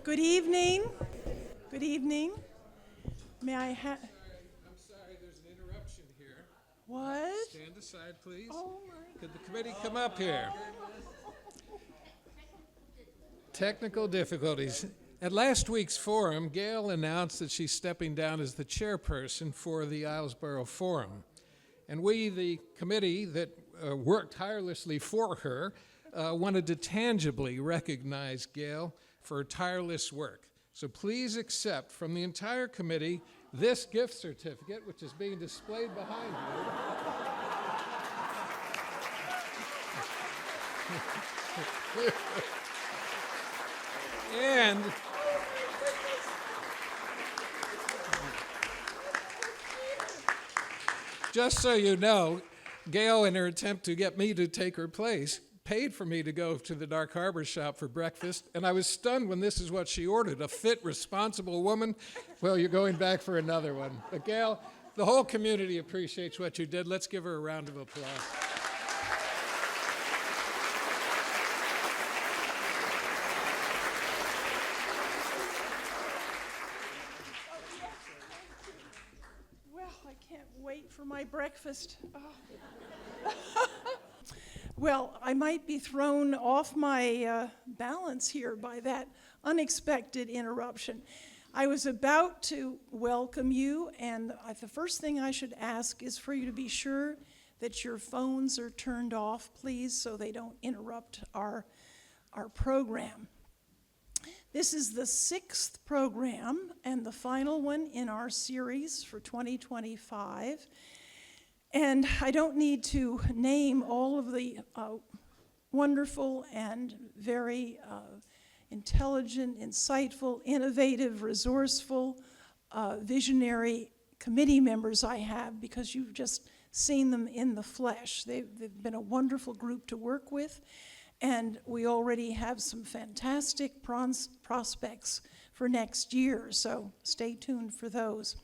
Good evening. Good evening. May I have... I'm sorry, there's an interruption here. What? Stand aside, please. Oh, my... Could the committee come up here? Technical difficulties. At last week's forum, Gail announced that she's stepping down as the chairperson for the Islesboro Forum. And we, the committee that worked tirelessly for her, wanted to tangibly recognize Gail for her tireless work. So please accept from the entire committee this gift certificate, which is being displayed behind you. And just so you know, Gail, in her attempt to get me to take her place, paid for me to go to the Dark Harbor shop for breakfast, and I was stunned when this is what she ordered, a fit, responsible woman. Well, you're going back for another one. But Gail, the whole community appreciates what you did. Let's give her a round of applause. Well, I can't wait for my breakfast. Oh. Well, I might be thrown off my balance here by that unexpected interruption. I was about to welcome you, and the first thing I should ask is for you to be sure that your phones are turned off, please, so they don't interrupt our program. This is the 6th program and the final one in our series for 2025. And I don't need to name all of the wonderful and very intelligent, insightful, innovative, resourceful, visionary committee members I have, because you've just seen them in the flesh. They've been a wonderful group to work with, and we already have some fantastic prospects for next year, so stay tuned for those.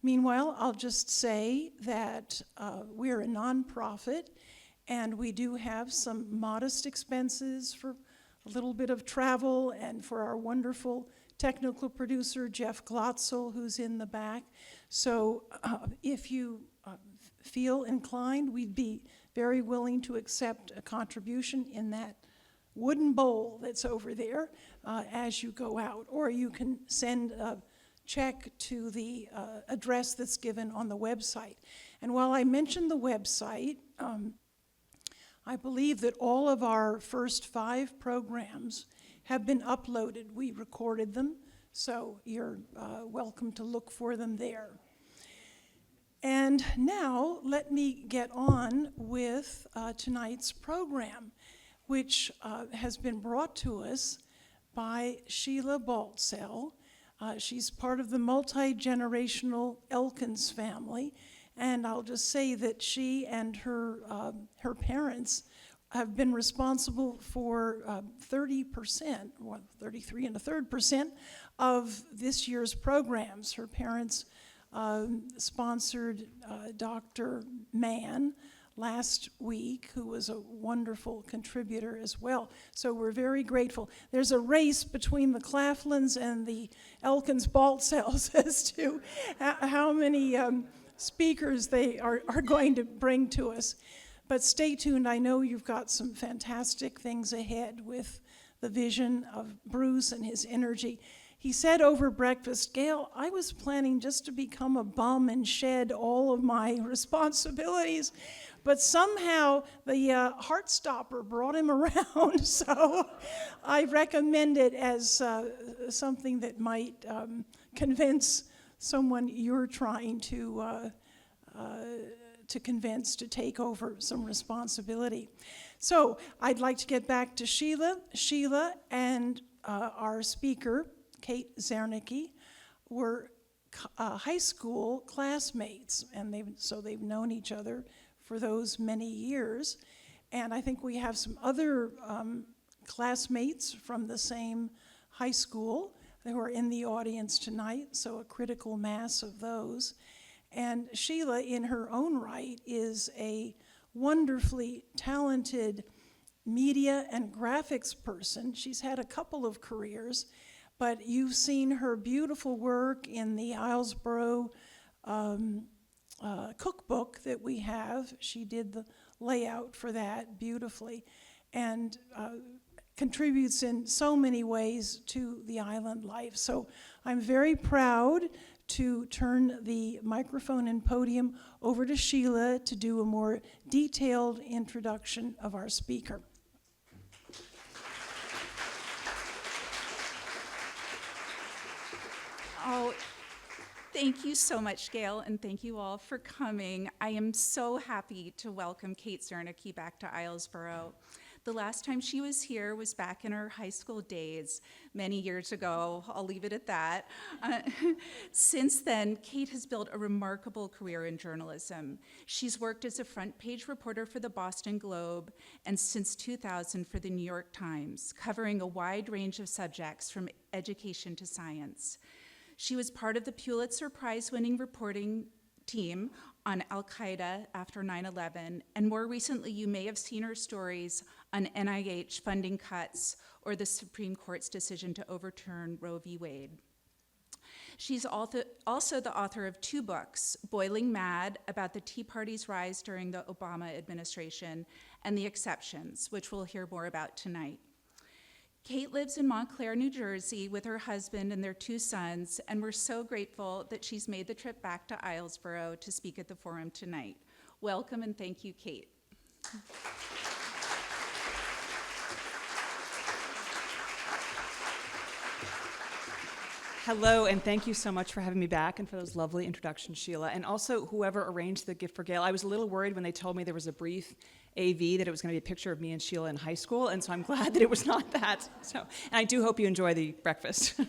Meanwhile, I'll just say that we're a nonprofit, and we do have some modest expenses for a little bit of travel and for our wonderful technical producer, Jeff Glotzel, who's in the back. So if you feel inclined, we'd be very willing to accept a contribution in that wooden bowl that's over there as you go out. Or you can send a check to the address that's given on the website. And while I mentioned the website, I believe that all of our first 5 programs have been uploaded. We recorded them, so you're welcome to look for them there. And now let me get on with tonight's program, which has been brought to us by Sheila Baltzell. She's part of the multi-generational Elkins family, and I'll just say that she and her parents have been responsible for 30%, well, 33 1/3% of this year's programs. Her parents sponsored Dr. Mann last week, who was a wonderful contributor as well. So we're very grateful. There's a race between the Claflins and the Elkins Baltzells as to how many speakers they are going to bring to us. But stay tuned. I know you've got some fantastic things ahead with the vision of Bruce and his energy. He said over breakfast, "Gail, I was planning just to become a bum and shed all of my responsibilities, but somehow the Heartstopper brought him around, so I recommend it as something that might convince someone you're trying to convince to take over some responsibility." So I'd like to get back to Sheila. Sheila and our speaker, Kate Zernike, were high school classmates, and they've known each other for those many years. And I think we have some other classmates from the same high school who are in the audience tonight, so a critical mass of those. And Sheila, in her own right, is a wonderfully talented media and graphics person. She's had a couple of careers, but you've seen her beautiful work in the Islesboro cookbook that we have. She did the layout for that beautifully, and contributes in so many ways to the island life. So I'm very proud to turn the microphone and podium over to Sheila to do a more detailed introduction of our speaker. Oh, thank you so much, Gail, and thank you all for coming. I am so happy to welcome Kate Zernike back to Islesboro. The last time she was here was back in her high school days, many years ago. I'll leave it at that. Since then, Kate has built a remarkable career in journalism. She's worked as a front page reporter for the Boston Globe, and since 2000 for the New York Times, covering a wide range of subjects from education to science. She was part of the Pulitzer Prize winning reporting team on al-Qaeda after 9/11, and more recently you may have seen her stories on NIH funding cuts or the Supreme Court's decision to overturn Roe v. Wade. She's also the author of 2 books, Boiling Mad, about the Tea Party's rise during the Obama administration, and The Exceptions, which we'll hear more about tonight. Kate lives in Montclair, New Jersey with her husband and their 2 sons, and we're so grateful that she's made the trip back to Islesboro to speak at the forum tonight. Welcome and thank you, Kate. Hello, and thank you so much for having me back and for those lovely introductions, Sheila. And also, whoever arranged the gift for Gail, I was a little worried when they told me there was a brief AV that it was going to be a picture of me and Sheila in high school, and so I'm glad that it was not that. And I do hope you enjoy the breakfast.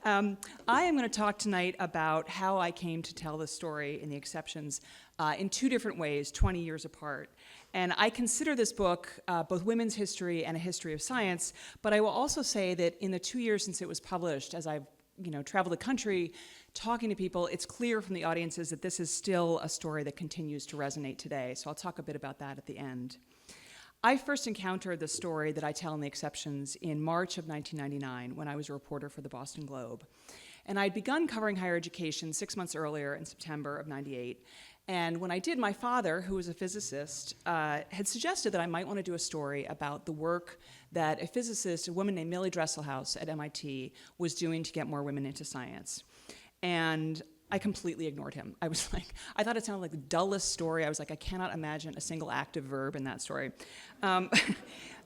I am going to talk tonight about how I came to tell the story in The Exceptions in 2 different ways, 20 years apart. And I consider this book both women's history and a history of science, but I will also say that in the 2 years since it was published, as I've traveled the country talking to people, it's clear from the audiences that this is still a story that continues to resonate today. So I'll talk a bit about that at the end. I first encountered the story that I tell in The Exceptions in March of 1999 when I was a reporter for the Boston Globe. And I'd begun covering higher education 6 months earlier in September of '98. And when I did, my father, who was a physicist, had suggested that I might want to do a story about the work that a physicist, a woman named Millie Dresselhaus at MIT, was doing to get more women into science. And I completely ignored him. I was like, I thought it sounded like the dullest story. I was like, I cannot imagine a single active verb in that story.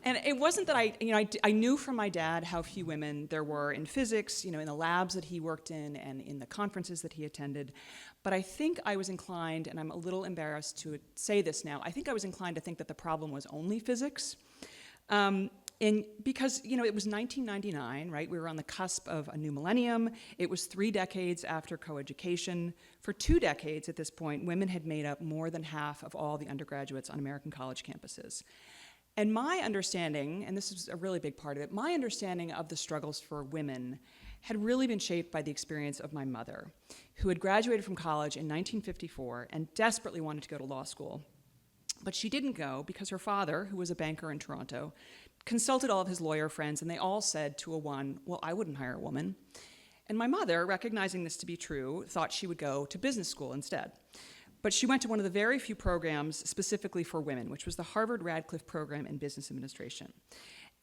And it wasn't that I knew from my dad how few women there were in physics, in the labs that he worked in and in the conferences that he attended. But I think I was inclined, and I'm a little embarrassed to say this now, I think I was inclined to think that the problem was only physics. And because, it was 1999, right? We were on the cusp of a new millennium. It was 3 decades after coeducation. For 2 decades at this point, women had made up more than half of all the undergraduates on American college campuses. And my understanding, and this is a really big part of it, my understanding of the struggles for women had really been shaped by the experience of my mother, who had graduated from college in 1954 and desperately wanted to go to law school. But she didn't go because her father, who was a banker in Toronto, consulted all of his lawyer friends, and they all said 2 to 1, well, I wouldn't hire a woman. And my mother, recognizing this to be true, thought she would go to business school instead. But she went to one of the very few programs specifically for women, which was the Harvard-Radcliffe program in business administration.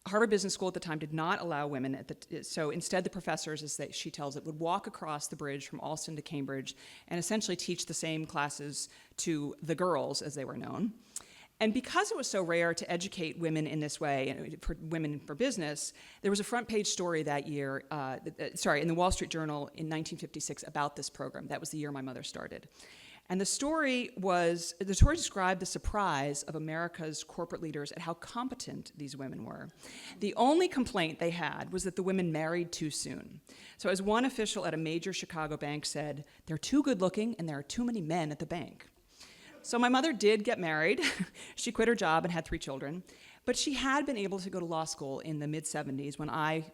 Harvard Business School at the time did not allow women, so instead the professors, as she tells it, would walk across the bridge from Alston to Cambridge and essentially teach the same classes to the girls, as they were known. And because it was so rare to educate women in this way, for women for business, there was a front page story that year, in the Wall Street Journal in 1956 about this program. That was the year my mother started. And the story described the surprise of America's corporate leaders at how competent these women were. The only complaint they had was that the women married too soon. So as one official at a major Chicago bank said, they're too good looking and there are too many men at the bank. So my mother did get married. She quit her job and had 3 children. But she had been able to go to law school in the mid-'70s when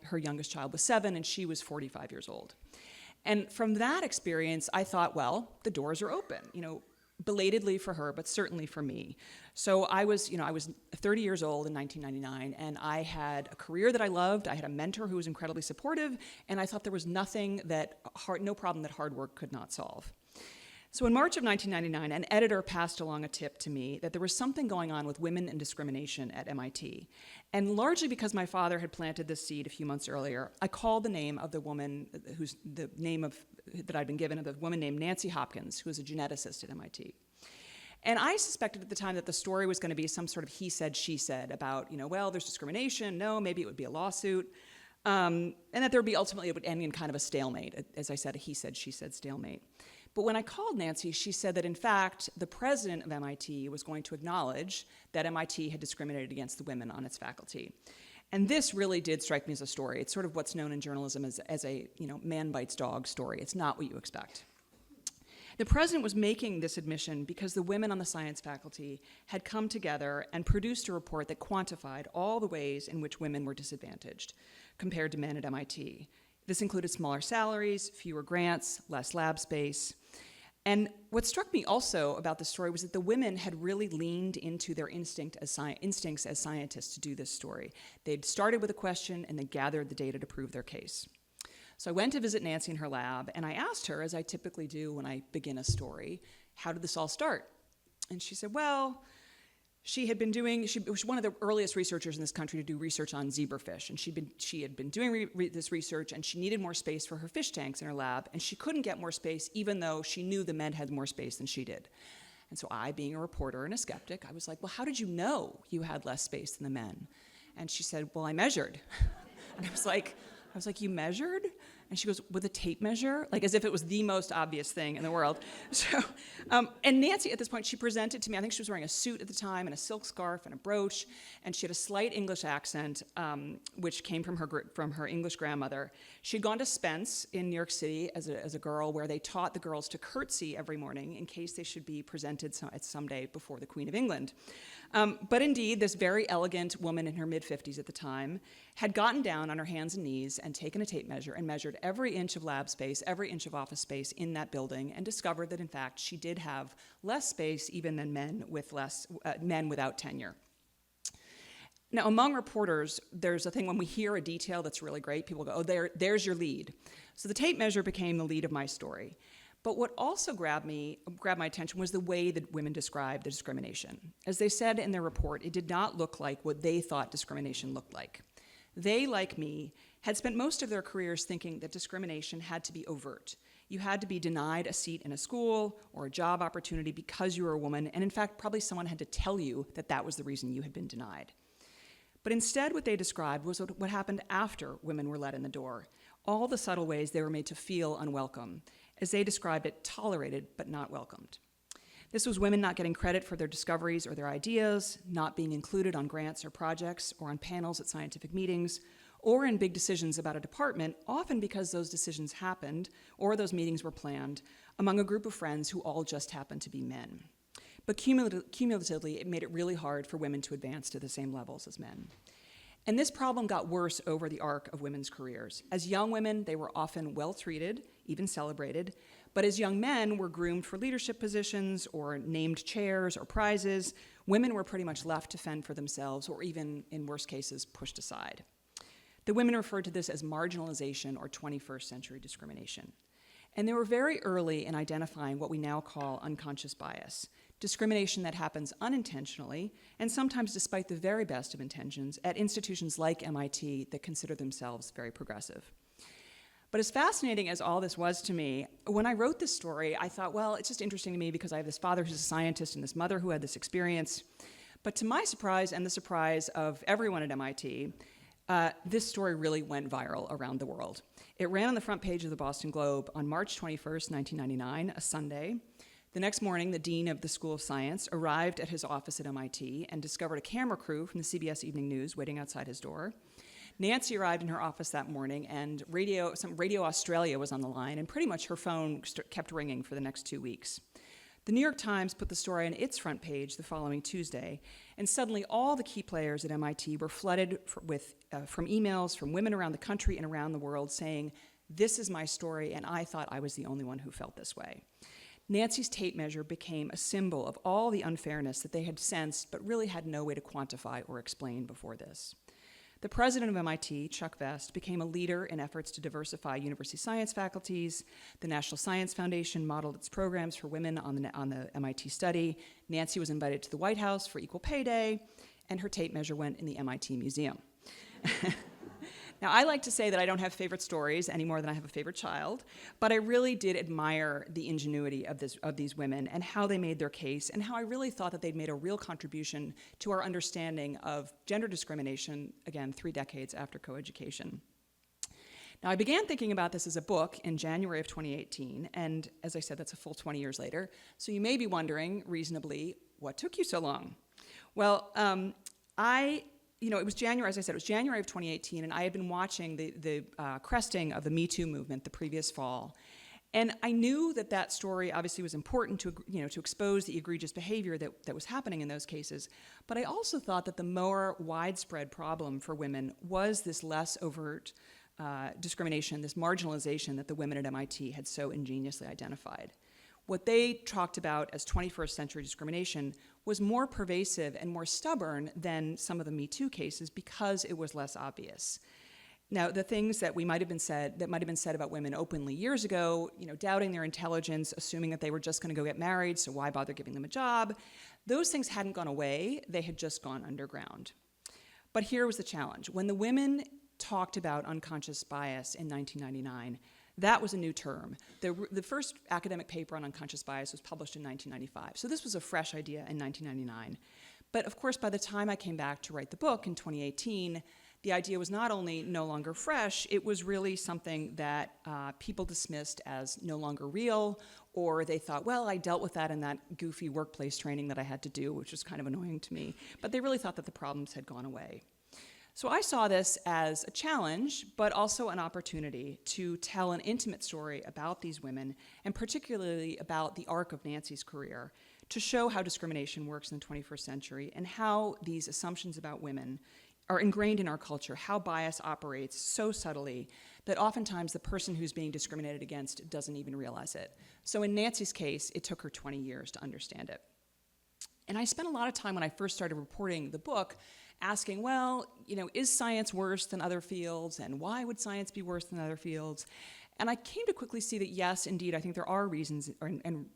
her youngest child, was 7 and she was 45 years old. And from that experience, I thought, well, the doors are open. belatedly for her, but certainly for me. So I was 30 years old in 1999, and I had a career that I loved. I had a mentor who was incredibly supportive, and I thought there was no problem that hard work could not solve. So in March of 1999, an editor passed along a tip to me that there was something going on with women and discrimination at MIT. And largely because my father had planted this seed a few months earlier, I called the name of the woman that I'd been given, of the woman named Nancy Hopkins, who was a geneticist at MIT. And I suspected at the time that the story was going to be some sort of he said, she said about, well, there's discrimination, no, maybe it would be a lawsuit, and that there would be ultimately, it would end in kind of a stalemate, as I said, a he said, she said stalemate. But when I called Nancy, she said that in fact, the president of MIT was going to acknowledge that MIT had discriminated against the women on its faculty. And this really did strike me as a story. It's sort of what's known in journalism as a man bites dog story. It's not what you expect. The president was making this admission because the women on the science faculty had come together and produced a report that quantified all the ways in which women were disadvantaged compared to men at MIT. This included smaller salaries, fewer grants, less lab space. And what struck me also about the story was that the women had really leaned into their instincts as scientists to do this story. They'd started with a question and they gathered the data to prove their case. So I went to visit Nancy in her lab, and I asked her, as I typically do when I begin a story, how did this all start? And she said, well, she was one of the earliest researchers in this country to do research on zebrafish, and she had been doing this research, and she needed more space for her fish tanks in her lab, and she couldn't get more space even though she knew the men had more space than she did. And so I, being a reporter and a skeptic, I was like, well, how did you know you had less space than the men? And she said, well, I measured. And I was like, you measured? And she goes, with a tape measure? Like as if it was the most obvious thing in the world. So, and Nancy, at this point, she presented to me, I think she was wearing a suit at the time and a silk scarf and a brooch, and she had a slight English accent, which came from her English grandmother. She'd gone to Spence in New York City as a girl, where they taught the girls to curtsy every morning in case they should be presented someday before the Queen of England. But indeed, this very elegant woman in her mid-50s at the time had gotten down on her hands and knees and taken a tape measure and measured every inch of lab space, every inch of office space in that building, and discovered that, in fact, she did have less space even than men without tenure. Now, among reporters, there's a thing when we hear a detail that's really great, people go, oh, there's your lead. So the tape measure became the lead of my story. But what also grabbed my attention was the way that women described the discrimination. As they said in their report, it did not look like what they thought discrimination looked like. They, like me, had spent most of their careers thinking that discrimination had to be overt. You had to be denied a seat in a school or a job opportunity because you were a woman, and in fact, probably someone had to tell you that that was the reason you had been denied. But instead, what they described was what happened after women were let in the door, all the subtle ways they were made to feel unwelcome, as they described it, tolerated but not welcomed. This was women not getting credit for their discoveries or their ideas, not being included on grants or projects or on panels at scientific meetings, or in big decisions about a department, often because those decisions happened or those meetings were planned among a group of friends who all just happened to be men. But cumulatively, it made it really hard for women to advance to the same levels as men. And this problem got worse over the arc of women's careers. As young women, they were often well-treated, even celebrated, but as young men were groomed for leadership positions or named chairs or prizes, women were pretty much left to fend for themselves or even, in worse cases, pushed aside. The women referred to this as marginalization or 21st century discrimination. And they were very early in identifying what we now call unconscious bias, discrimination that happens unintentionally, and sometimes despite the very best of intentions, at institutions like MIT that consider themselves very progressive. But as fascinating as all this was to me, when I wrote this story, I thought, well, it's just interesting to me because I have this father who's a scientist and this mother who had this experience. But to my surprise and the surprise of everyone at MIT, this story really went viral around the world. It ran on the front page of the Boston Globe on March 21st, 1999, a Sunday. The next morning, the dean of the School of Science arrived at his office at MIT and discovered a camera crew from the CBS Evening News waiting outside his door. Nancy arrived in her office that morning, and Radio Australia was on the line, and pretty much her phone kept ringing for the next 2 weeks. The New York Times put the story on its front page the following Tuesday, and suddenly all the key players at MIT were flooded from emails from women around the country and around the world saying, "This is my story, and I thought I was the only one who felt this way." Nancy's tape measure became a symbol of all the unfairness that they had sensed but really had no way to quantify or explain before this. The president of MIT, Chuck Vest, became a leader in efforts to diversify university science faculties. The National Science Foundation modeled its programs for women on the MIT study. Nancy was invited to the White House for Equal Pay Day, and her tape measure went in the MIT Museum. Now, I like to say that I don't have favorite stories any more than I have a favorite child, but I really did admire the ingenuity of these women and how they made their case, and how I really thought that they'd made a real contribution to our understanding of gender discrimination, again, 3 decades after coeducation. Now, I began thinking about this as a book in January of 2018, and as I said, that's a full 20 years later. So you may be wondering, reasonably, what took you so long? Well, it was January, as I said, it was January of 2018, and I had been watching the cresting of the Me Too movement the previous fall. And I knew that story obviously was important to expose the egregious behavior that was happening in those cases. But I also thought that the more widespread problem for women was this less overt discrimination, this marginalization that the women at MIT had so ingeniously identified. What they talked about as 21st century discrimination was more pervasive and more stubborn than some of the Me Too cases because it was less obvious. Now, the things that might have been said about women openly years ago, doubting their intelligence, assuming that they were just going to go get married, so why bother giving them a job, those things hadn't gone away, they had just gone underground. But here was the challenge. When the women talked about unconscious bias in 1999, that was a new term. The first academic paper on unconscious bias was published in 1995. So this was a fresh idea in 1999. But of course, by the time I came back to write the book in 2018, the idea was not only no longer fresh, it was really something that people dismissed as no longer real, or they thought, well, I dealt with that in that goofy workplace training that I had to do, which was kind of annoying to me. But they really thought that the problems had gone away. So I saw this as a challenge, but also an opportunity to tell an intimate story about these women, and particularly about the arc of Nancy's career, to show how discrimination works in the 21st century and how these assumptions about women are ingrained in our culture, how bias operates so subtly that oftentimes the person who's being discriminated against doesn't even realize it. So in Nancy's case, it took her 20 years to understand it. And I spent a lot of time when I first started reporting the book asking, well, is science worse than other fields, and why would science be worse than other fields? And I came to quickly see that yes, indeed, I think there are reasons and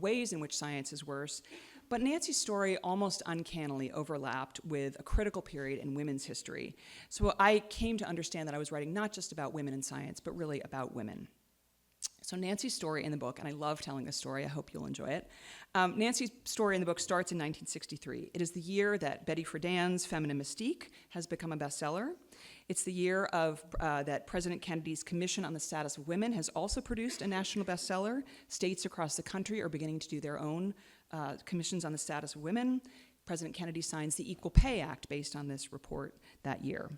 ways in which science is worse. But Nancy's story almost uncannily overlapped with a critical period in women's history. So I came to understand that I was writing not just about women in science, but really about women. So Nancy's story in the book, and I love telling this story, I hope you'll enjoy it. Nancy's story in the book starts in 1963. It is the year that Betty Friedan's Feminine Mystique has become a bestseller. It's the year of that President Kennedy's Commission on the Status of Women has also produced a national bestseller. States across the country are beginning to do their own commissions on the status of women. President Kennedy signs the Equal Pay Act based on this report that year.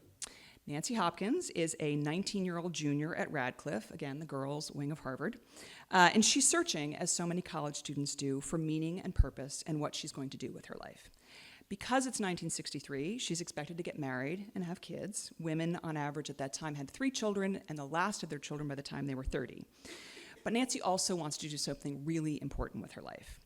Nancy Hopkins is a 19-year-old junior at Radcliffe, again, the girls' wing of Harvard, and she's searching, as so many college students do, for meaning and purpose and what she's going to do with her life. Because it's 1963, she's expected to get married and have kids. Women, on average, at that time had 3 children, and the last of their children by the time they were 30. But Nancy also wants to do something really important with her life.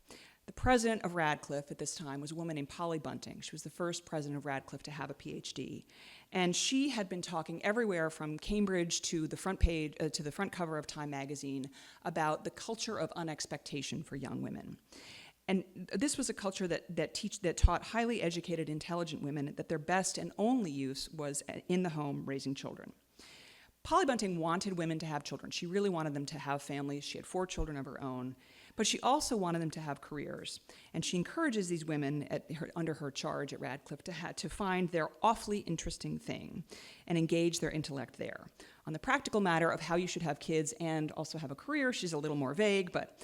The president of Radcliffe at this time was a woman named Polly Bunting. She was the first president of Radcliffe to have a PhD. And she had been talking everywhere from Cambridge to the front page, to the front cover of Time magazine about the culture of unexpectation for young women. And this was a culture that taught highly educated, intelligent women that their best and only use was in the home raising children. Polly Bunting wanted women to have children. She really wanted them to have families. She had 4 children of her own. But she also wanted them to have careers. And she encourages these women under her charge at Radcliffe to find their awfully interesting thing and engage their intellect there. On the practical matter of how you should have kids and also have a career, she's a little more vague, but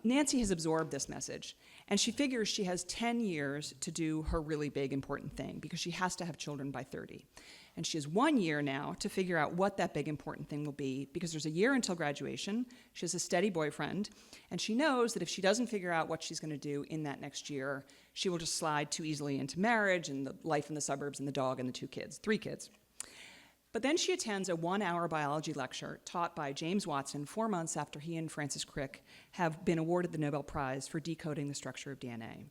Nancy has absorbed this message. And she figures she has 10 years to do her really big, important thing because she has to have children by 30. And she has 1 year now to figure out what that big important thing will be because there's a year until graduation. She has a steady boyfriend, and she knows that if she doesn't figure out what she's going to do in that next year, she will just slide too easily into marriage and the life in the suburbs and the dog and the 2 kids, 3 kids. But then she attends a 1-hour biology lecture taught by James Watson 4 months after he and Francis Crick have been awarded the Nobel Prize for decoding the structure of DNA.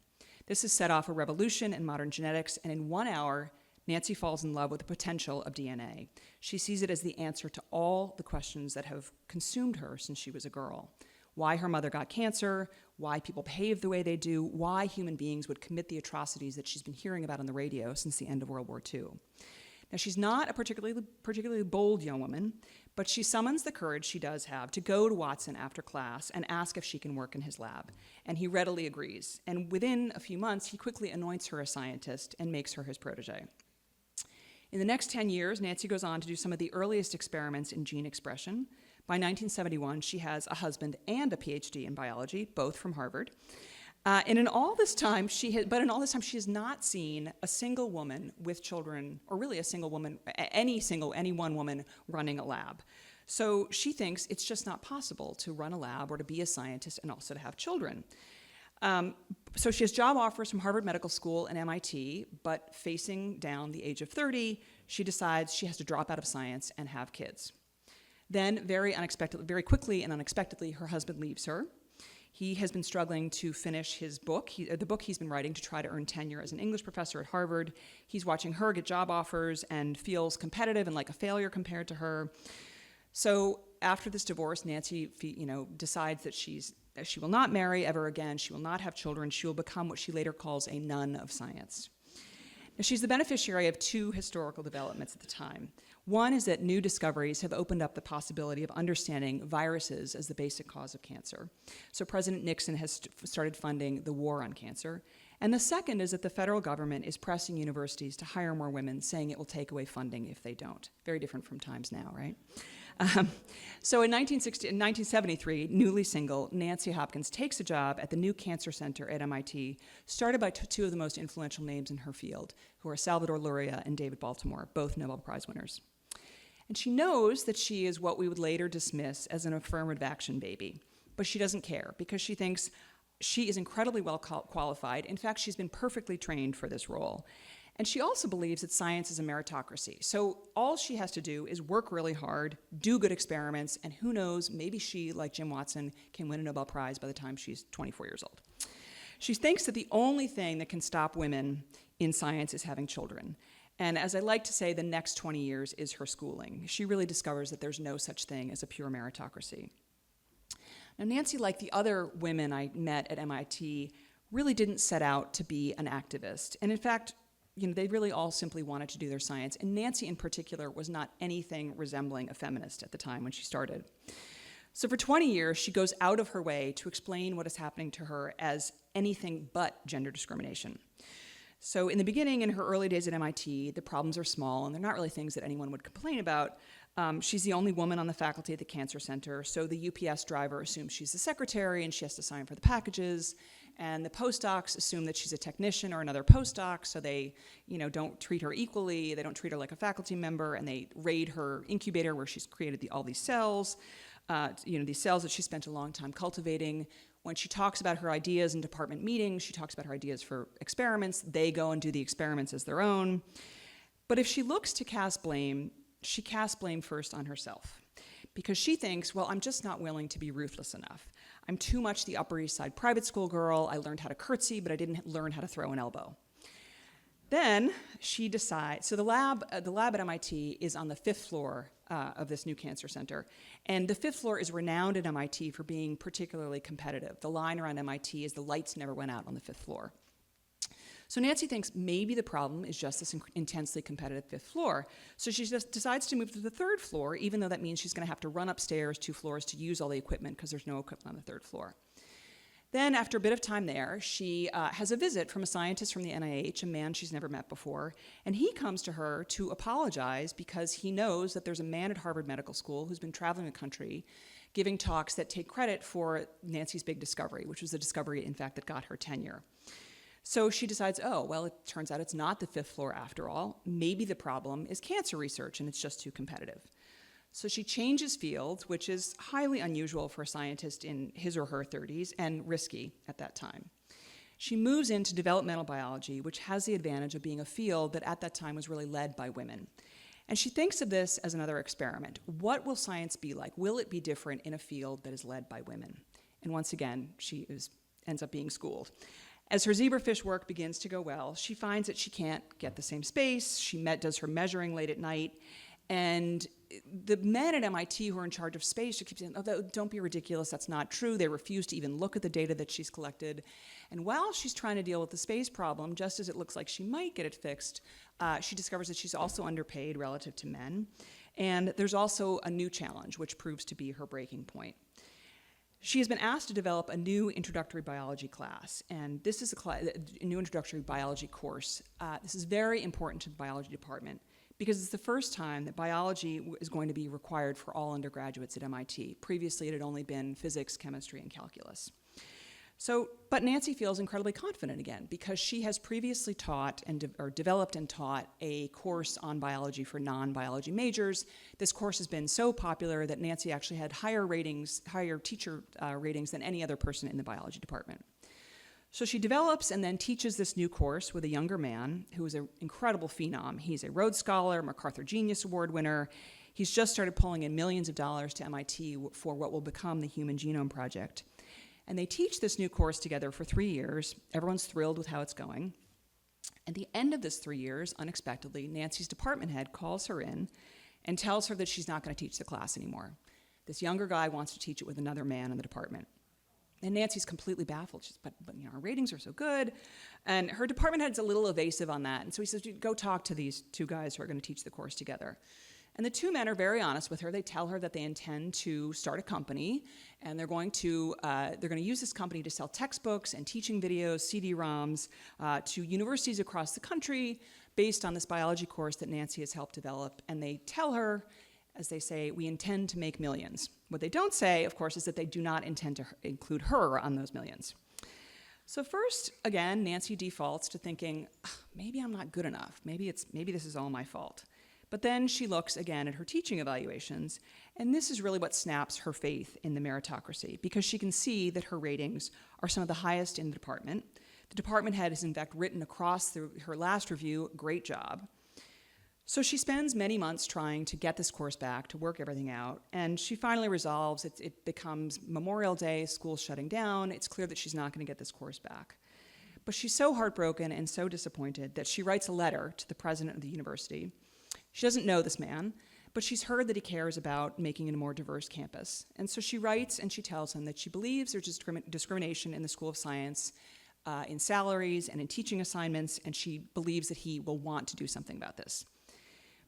This has set off a revolution in modern genetics, and in 1 hour, Nancy falls in love with the potential of DNA. She sees it as the answer to all the questions that have consumed her since she was a girl. Why her mother got cancer, why people behave the way they do, why human beings would commit the atrocities that she's been hearing about on the radio since the end of World War II. Now, she's not a particularly bold young woman, but she summons the courage she does have to go to Watson after class and ask if she can work in his lab. And he readily agrees. And within a few months, he quickly anoints her a scientist and makes her his protege. In the next 10 years, Nancy goes on to do some of the earliest experiments in gene expression. By 1971, she has a husband and a PhD in biology, both from Harvard. And in all this time, she has not seen a single woman with children, or really a single woman, any one woman running a lab. So she thinks it's just not possible to run a lab or to be a scientist and also to have children. So she has job offers from Harvard Medical School and MIT, but facing down the age of 30, she decides she has to drop out of science and have kids. Then, very quickly and unexpectedly, her husband leaves her. He has been struggling to finish his book, the book he's been writing to try to earn tenure as an English professor at Harvard. He's watching her get job offers and feels competitive and like a failure compared to her. So after this divorce, Nancy, decides that she will not marry ever again. She will not have children. She will become what she later calls a nun of science. Now, she's the beneficiary of two historical developments at the time. One is that new discoveries have opened up the possibility of understanding viruses as the basic cause of cancer. So President Nixon has started funding the war on cancer. And the second is that the federal government is pressing universities to hire more women, saying it will take away funding if they don't. Very different from times now, right? So in 1973, newly single, Nancy Hopkins takes a job at the new cancer center at MIT, started by two of the most influential names in her field, who are Salvador Luria and David Baltimore, both Nobel Prize winners. And she knows that she is what we would later dismiss as an affirmative action baby, but she doesn't care because she thinks she is incredibly well qualified. In fact, she's been perfectly trained for this role. And she also believes that science is a meritocracy. So all she has to do is work really hard, do good experiments, and who knows, maybe she, like Jim Watson, can win a Nobel Prize by the time she's 24 years old. She thinks that the only thing that can stop women in science is having children. And as I like to say, the next 20 years is her schooling. She really discovers that there's no such thing as a pure meritocracy. Now, Nancy, like the other women I met at MIT, really didn't set out to be an activist. And in fact, they really all simply wanted to do their science. And Nancy in particular was not anything resembling a feminist at the time when she started. So for 20 years, she goes out of her way to explain what is happening to her as anything but gender discrimination. So in the beginning, in her early days at MIT, the problems are small, and they're not really things that anyone would complain about. She's the only woman on the faculty at the Cancer Center, so the UPS driver assumes she's the secretary, and she has to sign for the packages. And the postdocs assume that she's a technician or another postdoc, so they, don't treat her equally. They don't treat her like a faculty member, and they raid her incubator where she's created all these cells. These cells that she spent a long time cultivating. When she talks about her ideas in department meetings, she talks about her ideas for experiments. They go and do the experiments as their own. But if she looks to cast blame, she casts blame first on herself. Because she thinks, well, I'm just not willing to be ruthless enough. I'm too much the Upper East Side private school girl. I learned how to curtsy, but I didn't learn how to throw an elbow. Then she decides, so the lab at MIT is on the 5th floor of this new cancer center. And the 5th floor is renowned at MIT for being particularly competitive. The line around MIT is the lights never went out on the 5th floor. So Nancy thinks maybe the problem is just this intensely competitive 5th floor. So she just decides to move to the 3rd floor, even though that means she's going to have to run upstairs 2 floors to use all the equipment because there's no equipment on the 3rd floor. Then, after a bit of time there, she has a visit from a scientist from the NIH, a man she's never met before, and he comes to her to apologize because he knows that there's a man at Harvard Medical School who's been traveling the country giving talks that take credit for Nancy's big discovery, which was the discovery, in fact, that got her tenure. So she decides, it turns out it's not the 5th floor after all. Maybe the problem is cancer research, and it's just too competitive. So she changes fields, which is highly unusual for a scientist in his or her 30s and risky at that time. She moves into developmental biology, which has the advantage of being a field that at that time was really led by women. And she thinks of this as another experiment. What will science be like? Will it be different in a field that is led by women? And once again, she ends up being schooled. As her zebrafish work begins to go well, she finds that she can't get the same space. She does her measuring late at night. And the men at MIT who are in charge of space, she keeps saying, oh, don't be ridiculous, that's not true. They refuse to even look at the data that she's collected. And while she's trying to deal with the space problem, just as it looks like she might get it fixed, she discovers that she's also underpaid relative to men. And there's also a new challenge, which proves to be her breaking point. She has been asked to develop a new introductory biology class, and this is a new introductory biology course. This is very important to the biology department because it's the first time that biology is going to be required for all undergraduates at MIT. Previously, it had only been physics, chemistry, and calculus. But Nancy feels incredibly confident again because she has previously taught or developed and taught a course on biology for non-biology majors. This course has been so popular that Nancy actually had higher teacher ratings than any other person in the biology department. So she develops and then teaches this new course with a younger man who is an incredible phenom. He's a Rhodes Scholar, MacArthur Genius Award winner. He's just started pulling in millions of dollars to MIT for what will become the Human Genome Project. And they teach this new course together for 3 years. Everyone's thrilled with how it's going. At the end of this 3 years, unexpectedly, Nancy's department head calls her in and tells her that she's not going to teach the class anymore. This younger guy wants to teach it with another man in the department. And Nancy's completely baffled. She's, but our ratings are so good. And her department head's a little evasive on that. And so he says, go talk to these two guys who are going to teach the course together. And the two men are very honest with her. They tell her that they intend to start a company, and they're going to use this company to sell textbooks and teaching videos, CD-ROMs, to universities across the country based on this biology course that Nancy has helped develop. And they tell her, as they say, we intend to make millions. What they don't say, of course, is that they do not intend to include her on those millions. So first, again, Nancy defaults to thinking, maybe I'm not good enough. Maybe this is all my fault. But then she looks again at her teaching evaluations, and this is really what snaps her faith in the meritocracy, because she can see that her ratings are some of the highest in the department. The department head has in fact written across her last review, great job. So she spends many months trying to get this course back, to work everything out, and she finally resolves, it becomes Memorial Day, school's shutting down, it's clear that she's not going to get this course back. But she's so heartbroken and so disappointed that she writes a letter to the president of the university. She doesn't know this man, but she's heard that he cares about making it a more diverse campus. And so she writes and she tells him that she believes there's discrimination in the School of Science in salaries and in teaching assignments, and she believes that he will want to do something about this.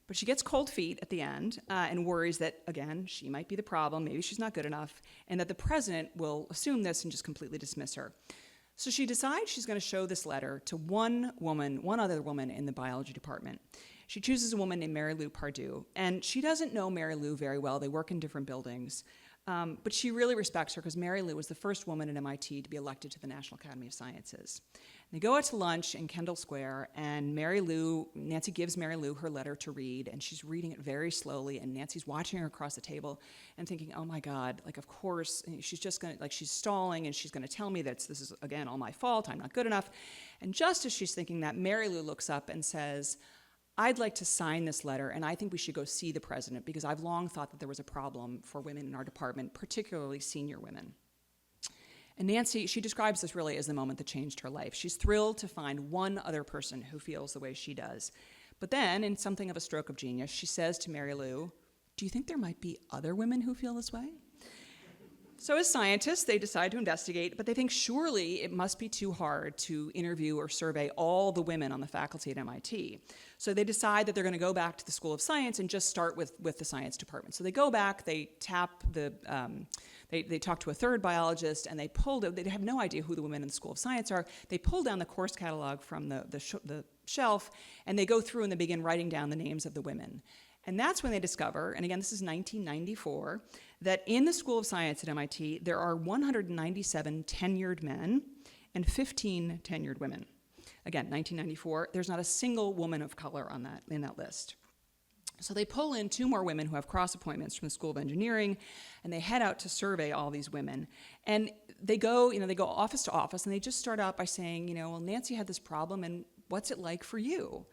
But she gets cold feet at the end and worries that, again, she might be the problem, maybe she's not good enough, and that the president will assume this and just completely dismiss her. So she decides she's going to show this letter to one other woman in the biology department. She chooses a woman named Mary Lou Pardue, and she doesn't know Mary Lou very well. They work in different buildings, but she really respects her because Mary Lou was the first woman at MIT to be elected to the National Academy of Sciences. They go out to lunch in Kendall Square, and Nancy gives Mary Lou her letter to read, and she's reading it very slowly, and Nancy's watching her across the table and thinking, oh my God, of course, she's just gonna, she's stalling, and she's gonna tell me that this is, again, all my fault, I'm not good enough. And just as she's thinking that, Mary Lou looks up and says, I'd like to sign this letter, and I think we should go see the president because I've long thought that there was a problem for women in our department, particularly senior women. And Nancy, she describes this really as the moment that changed her life. She's thrilled to find one other person who feels the way she does. But then, in something of a stroke of genius, she says to Mary Lou, do you think there might be other women who feel this way? So as scientists, they decide to investigate, but they think surely it must be too hard to interview or survey all the women on the faculty at MIT. So they decide that they're going to go back to the School of Science and just start with the science department. So they go back, they they talk to a third biologist, and they have no idea who the women in the School of Science are. They pull down the course catalog from the shelf, and they go through and they begin writing down the names of the women. And that's when they discover, and again, this is 1994, that in the School of Science at MIT, there are 197 tenured men and 15 tenured women. Again, 1994, there's not a single woman of color in that list. So they pull in 2 more women who have cross appointments from the School of Engineering, and they head out to survey all these women. And they go office to office, and they just start out by saying, well, Nancy had this problem, and what's it like for you?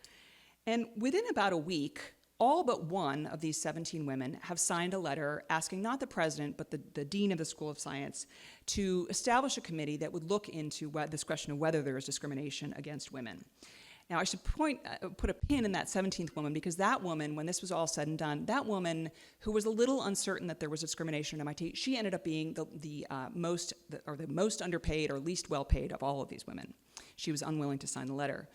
And within about a week, All but one of these 17 women have signed a letter asking not the president, but the dean of the School of Science to establish a committee that would look into this question of whether there is discrimination against women. Now, I should put a pin in that 17th woman, because that woman, when this was all said and done, that woman who was a little uncertain that there was discrimination at MIT, she ended up being the most underpaid or least well-paid of all of these women. She was unwilling to sign the letter.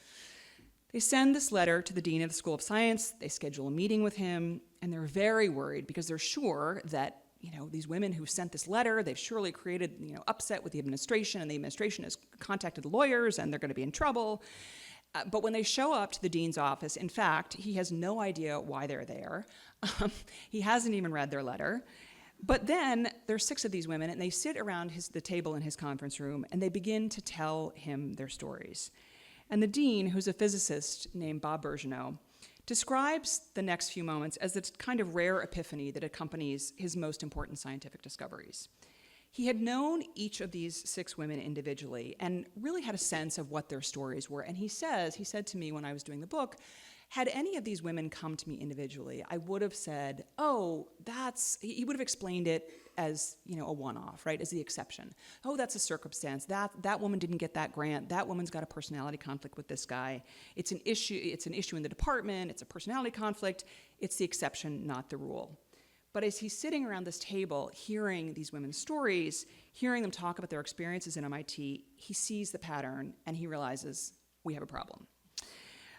They send this letter to the dean of the School of Science, they schedule a meeting with him, and they're very worried because they're sure that these women who sent this letter, they've surely created upset with the administration, and the administration has contacted the lawyers, and they're going to be in trouble. But when they show up to the dean's office, in fact, he has no idea why they're there. He hasn't even read their letter. But then there's 6 of these women, and they sit around the table in his conference room, and they begin to tell him their stories. And the dean, who's a physicist named Bob Bergeneau, describes the next few moments as the kind of rare epiphany that accompanies his most important scientific discoveries. He had known each of these 6 women individually and really had a sense of what their stories were. And he said to me when I was doing the book, had any of these women come to me individually, I would have said, he would have explained it as, a one-off, right, as the exception. Oh, that's a circumstance. That woman didn't get that grant. That woman's got a personality conflict with this guy. It's an issue in the department. It's a personality conflict. It's the exception, not the rule. But as he's sitting around this table, hearing these women's stories, hearing them talk about their experiences at MIT, he sees the pattern and he realizes we have a problem.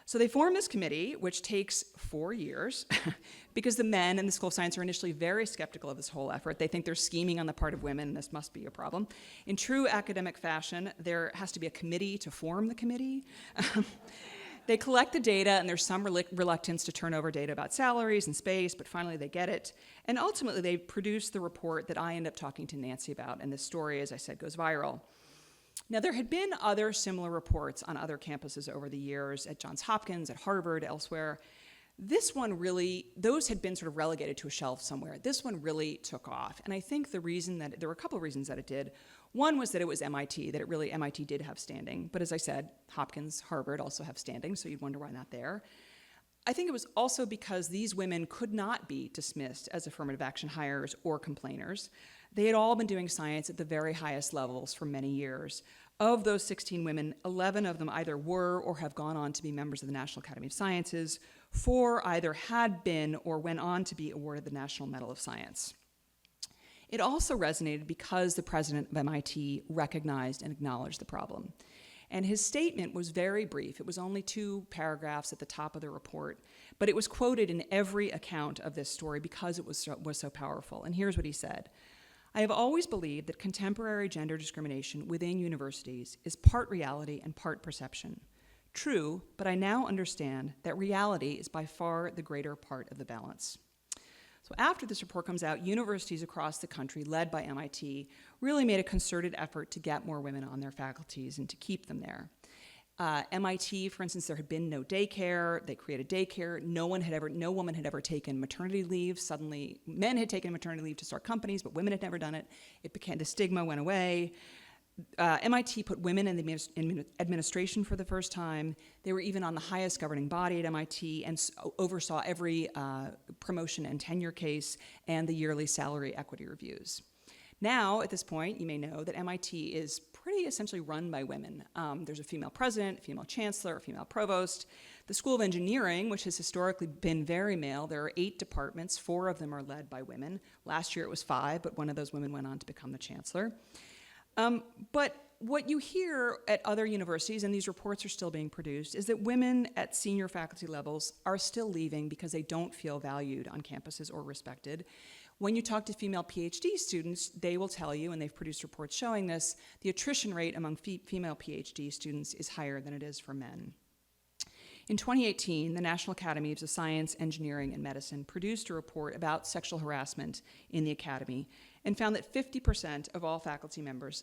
So they form this committee, which takes 4 years, because the men in the School of Science are initially very skeptical of this whole effort. They think they're scheming on the part of women, and this must be a problem. In true academic fashion, there has to be a committee to form the committee. They collect the data, and there's some reluctance to turn over data about salaries and space, but finally they get it. And ultimately, they produce the report that I end up talking to Nancy about, and this story, as I said, goes viral. Now, there had been other similar reports on other campuses over the years, at Johns Hopkins, at Harvard, elsewhere. This one really, those had been sort of relegated to a shelf somewhere. This one really took off. And I think there were a couple of reasons that it did. One was that it was MIT, MIT did have standing. But as I said, Hopkins, Harvard also have standing, so you'd wonder why not there. I think it was also because these women could not be dismissed as affirmative action hires or complainers. They had all been doing science at the very highest levels for many years. Of those 16 women, 11 of them either were or have gone on to be members of the National Academy of Sciences. 4 either had been or went on to be awarded the National Medal of Science. It also resonated because the president of MIT recognized and acknowledged the problem. And his statement was very brief. It was only 2 paragraphs at the top of the report, but it was quoted in every account of this story because it was so powerful. And here's what he said. I have always believed that contemporary gender discrimination within universities is part reality and part perception. True, but I now understand that reality is by far the greater part of the balance. So after this report comes out, universities across the country, led by MIT, really made a concerted effort to get more women on their faculties and to keep them there. MIT, for instance, there had been no daycare. They created daycare. No woman had ever taken maternity leave. Suddenly, men had taken maternity leave to start companies, but women had never done it. The stigma went away. MIT put women in the administration for the first time. They were even on the highest governing body at MIT and oversaw every promotion and tenure case and the yearly salary equity reviews. Now, at this point, you may know that MIT is pretty essentially run by women. There's a female president, a female chancellor, a female provost. The School of Engineering, which has historically been very male, there are 8 departments. 4 of them are led by women. Last year it was 5, but one of those women went on to become the chancellor. But what you hear at other universities, and these reports are still being produced, is that women at senior faculty levels are still leaving because they don't feel valued on campuses or respected. When you talk to female PhD students, they will tell you, and they've produced reports showing this, the attrition rate among female PhD students is higher than it is for men. In 2018, the National Academies of Science, Engineering, and Medicine produced a report about sexual harassment in the academy and found that 50% of all faculty members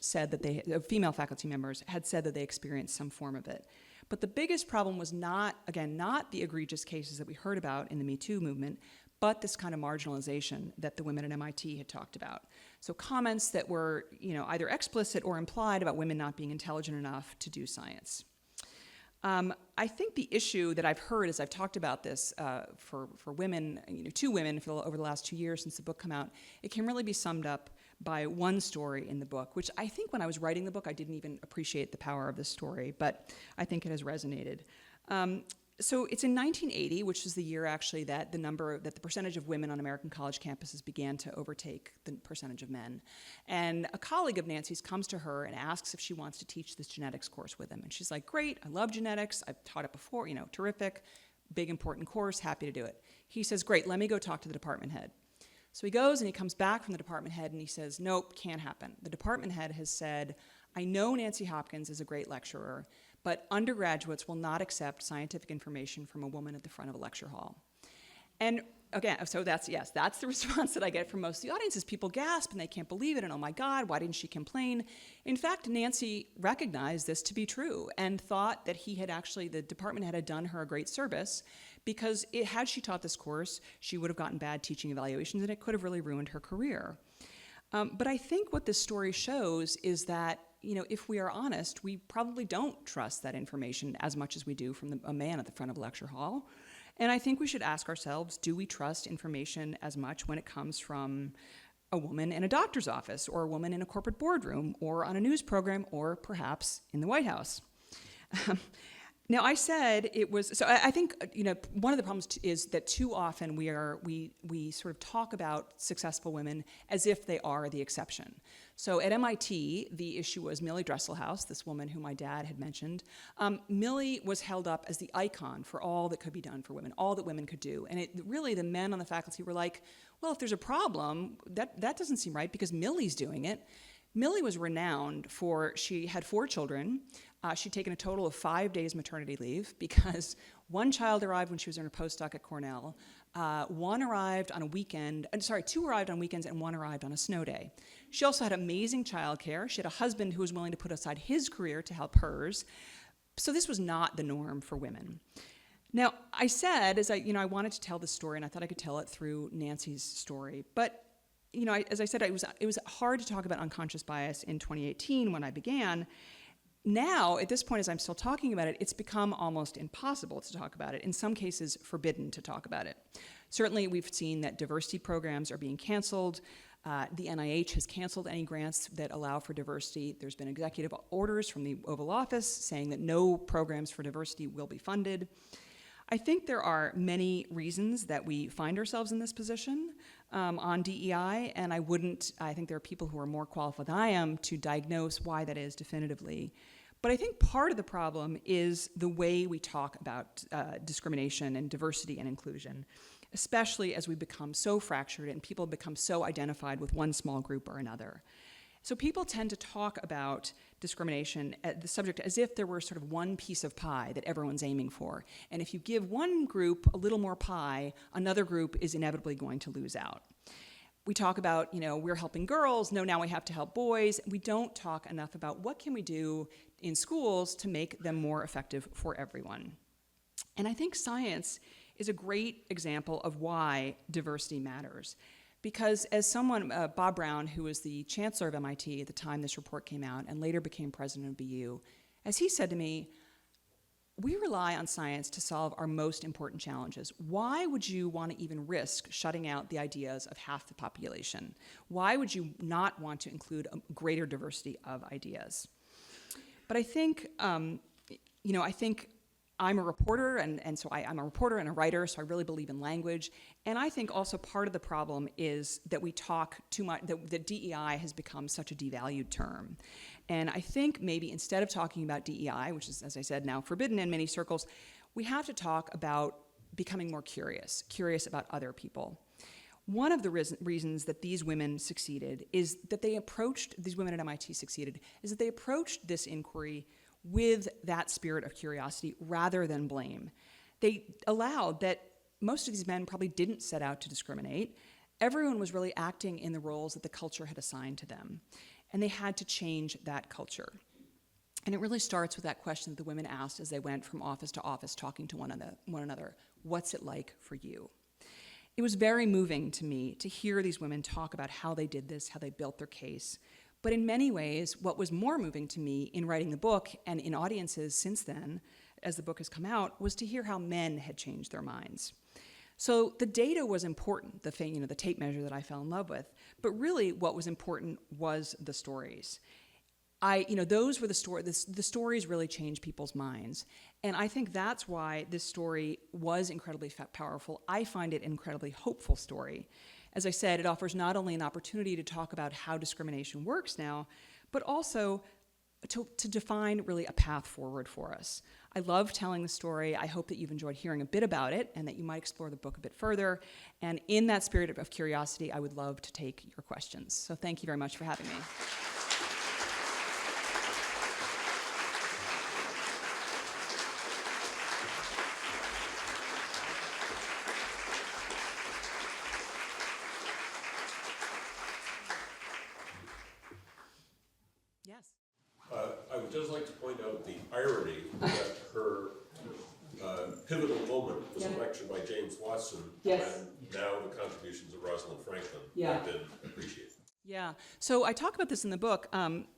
female faculty members had said that they experienced some form of it. But the biggest problem was not the egregious cases that we heard about in the Me Too movement, but this kind of marginalization that the women at MIT had talked about. So comments that were, either explicit or implied about women not being intelligent enough to do science. I think the issue that I've heard as I've talked about this for women, to women over the last 2 years since the book came out, it can really be summed up by one story in the book, which I think when I was writing the book, I didn't even appreciate the power of this story, but I think it has resonated. So it's in 1980, which is the year actually that the percentage of women on American college campuses began to overtake the percentage of men. And a colleague of Nancy's comes to her and asks if she wants to teach this genetics course with him. And she's like, great, I love genetics, I've taught it before, terrific, big important course, happy to do it. He says, great, let me go talk to the department head. So he goes and he comes back from the department head and he says, nope, can't happen. The department head has said, I know Nancy Hopkins is a great lecturer, but undergraduates will not accept scientific information from a woman at the front of a lecture hall. And again, so that's the response that I get from most of the audience is people gasp and they can't believe it and oh my God, why didn't she complain? In fact, Nancy recognized this to be true and thought that the department head had done her a great service because had she taught this course, she would have gotten bad teaching evaluations and it could have really ruined her career. But I think what this story shows is that if we are honest, we probably don't trust that information as much as we do from a man at the front of a lecture hall. And I think we should ask ourselves, do we trust information as much when it comes from a woman in a doctor's office or a woman in a corporate boardroom or on a news program or perhaps in the White House? Now, I said it was, so I think, one of the problems is that too often we sort of talk about successful women as if they are the exception. So at MIT, the issue was Millie Dresselhaus, this woman who my dad had mentioned. Millie was held up as the icon for all that could be done for women, all that women could do. And really, the men on the faculty were like, well, if there's a problem, that doesn't seem right because Millie's doing it. Millie was renowned she had 4 children. She'd taken a total of 5 days maternity leave because one child arrived when she was in her postdoc at Cornell. 2 arrived on weekends and 1 arrived on a snow day. She also had amazing childcare. She had a husband who was willing to put aside his career to help hers. So this was not the norm for women. Now, I said, I wanted to tell this story, and I thought I could tell it through Nancy's story, but as I said, it was hard to talk about unconscious bias in 2018 when I began. Now, at this point, as I'm still talking about it, it's become almost impossible to talk about it, in some cases forbidden to talk about it. Certainly, we've seen that diversity programs are being canceled. The NIH has canceled any grants that allow for diversity. There's been executive orders from the Oval Office saying that no programs for diversity will be funded. I think there are many reasons that we find ourselves in this position on DEI, and I think there are people who are more qualified than I am to diagnose why that is definitively. But I think part of the problem is the way we talk about discrimination and diversity and inclusion, especially as we become so fractured and people become so identified with one small group or another. So people tend to talk about discrimination, the subject, as if there were sort of one piece of pie that everyone's aiming for. And if you give one group a little more pie, another group is inevitably going to lose out. We talk about, we're helping girls, no, now we have to help boys. We don't talk enough about what can we do in schools to make them more effective for everyone. And I think science is a great example of why diversity matters. Because as someone, Bob Brown, who was the chancellor of MIT at the time this report came out and later became president of BU, as he said to me, we rely on science to solve our most important challenges. Why would you want to even risk shutting out the ideas of half the population? Why would you not want to include a greater diversity of ideas? But I think, I think I'm a reporter, and so I'm a reporter and a writer, so I really believe in language. And I think also part of the problem is that we talk too much, that DEI has become such a devalued term. And I think maybe instead of talking about DEI, which is, as I said, now forbidden in many circles, we have to talk about becoming more curious about other people. One of the reasons that these women succeeded is that these women at MIT succeeded, is that they approached this inquiry with that spirit of curiosity rather than blame. They allowed that most of these men probably didn't set out to discriminate. Everyone was really acting in the roles that the culture had assigned to them, and they had to change that culture. And it really starts with that question that the women asked as they went from office to office talking to one another, what's it like for you? It was very moving to me to hear these women talk about how they did this, how they built their case. But in many ways, what was more moving to me in writing the book and in audiences since then, as the book has come out, was to hear how men had changed their minds. So the data was important, the tape measure that I fell in love with, but really what was important was the stories. Those were the stories really changed people's minds. And I think that's why this story was incredibly powerful. I find it an incredibly hopeful story. As I said, it offers not only an opportunity to talk about how discrimination works now, but also to define really a path forward for us. I love telling the story. I hope that you've enjoyed hearing a bit about it and that you might explore the book a bit further. And in that spirit of curiosity, I would love to take your questions. So thank you very much for having me. Yes. I would just like to point out the irony that her pivotal moment was a lecture by James Watson, Yes. and now the contributions of Rosalind Franklin have been appreciated. Yeah, so I talk about this in the book.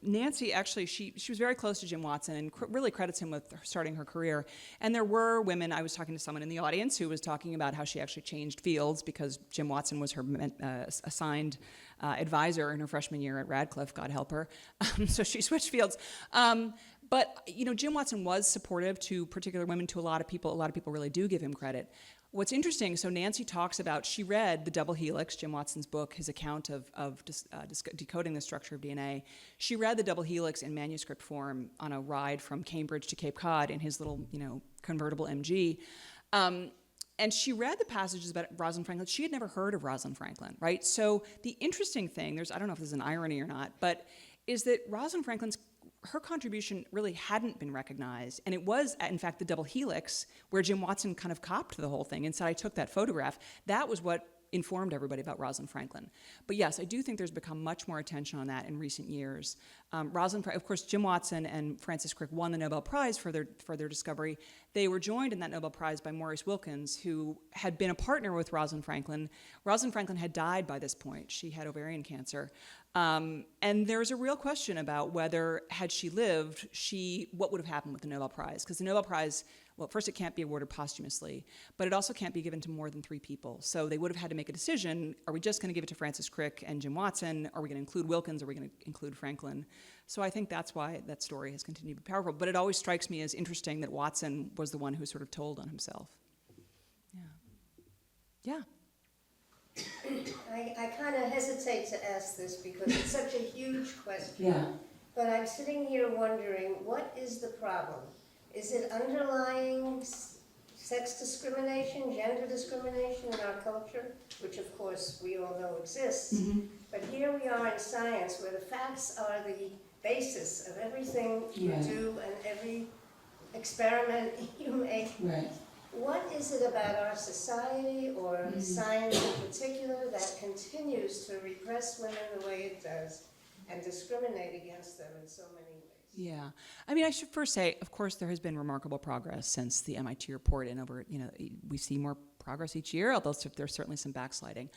Nancy actually, she was very close to Jim Watson and really credits him with starting her career. And there were women, I was talking to someone in the audience who was talking about how she actually changed fields because Jim Watson was her assigned advisor in her freshman year at Radcliffe, God help her. So she switched fields. But Jim Watson was supportive to particular women, to a lot of people. A lot of people really do give him credit. What's interesting, so Nancy talks about, she read The Double Helix, Jim Watson's book, his account of decoding the structure of DNA. She read The Double Helix in manuscript form on a ride from Cambridge to Cape Cod in his little, convertible MG. And she read the passages about Rosalind Franklin. She had never heard of Rosalind Franklin, right? So the interesting thing, I don't know if this is an irony or not, but is that Rosalind Franklin's her contribution really hadn't been recognized. And it was, in fact, the double helix where Jim Watson kind of copped the whole thing and said, I took that photograph. That was what informed everybody about Rosalind Franklin. But yes, I do think there's become much more attention on that in recent years. Of course, Jim Watson and Francis Crick won the Nobel Prize for their discovery. They were joined in that Nobel Prize by Maurice Wilkins, who had been a partner with Rosalind Franklin. Rosalind Franklin had died by this point. She had ovarian cancer. And there's a real question about whether, had she lived, what would have happened with the Nobel Prize? Because the Nobel Prize, well, first it can't be awarded posthumously, but it also can't be given to more than 3 people. So they would have had to make a decision. Are we just going to give it to Francis Crick and Jim Watson? Are we going to include Wilkins? Are we going to include Franklin? So I think that's why that story has continued to be powerful. But it always strikes me as interesting that Watson was the one who sort of told on himself. Yeah. I kind of hesitate to ask this because it's such a huge question. Yeah. But I'm sitting here wondering, what is the problem? Is it underlying sex discrimination, gender discrimination in our culture, which of course we all know exists? Mm-hmm. But here we are in science where the facts are the basis of everything you do and every experiment you make. Right. What is it about our society or science in particular that continues to repress women the way it does and discriminate against them in so many ways? Yeah. I mean, I should first say, of course, there has been remarkable progress since the MIT report, and we see more progress each year, although there's certainly some backsliding.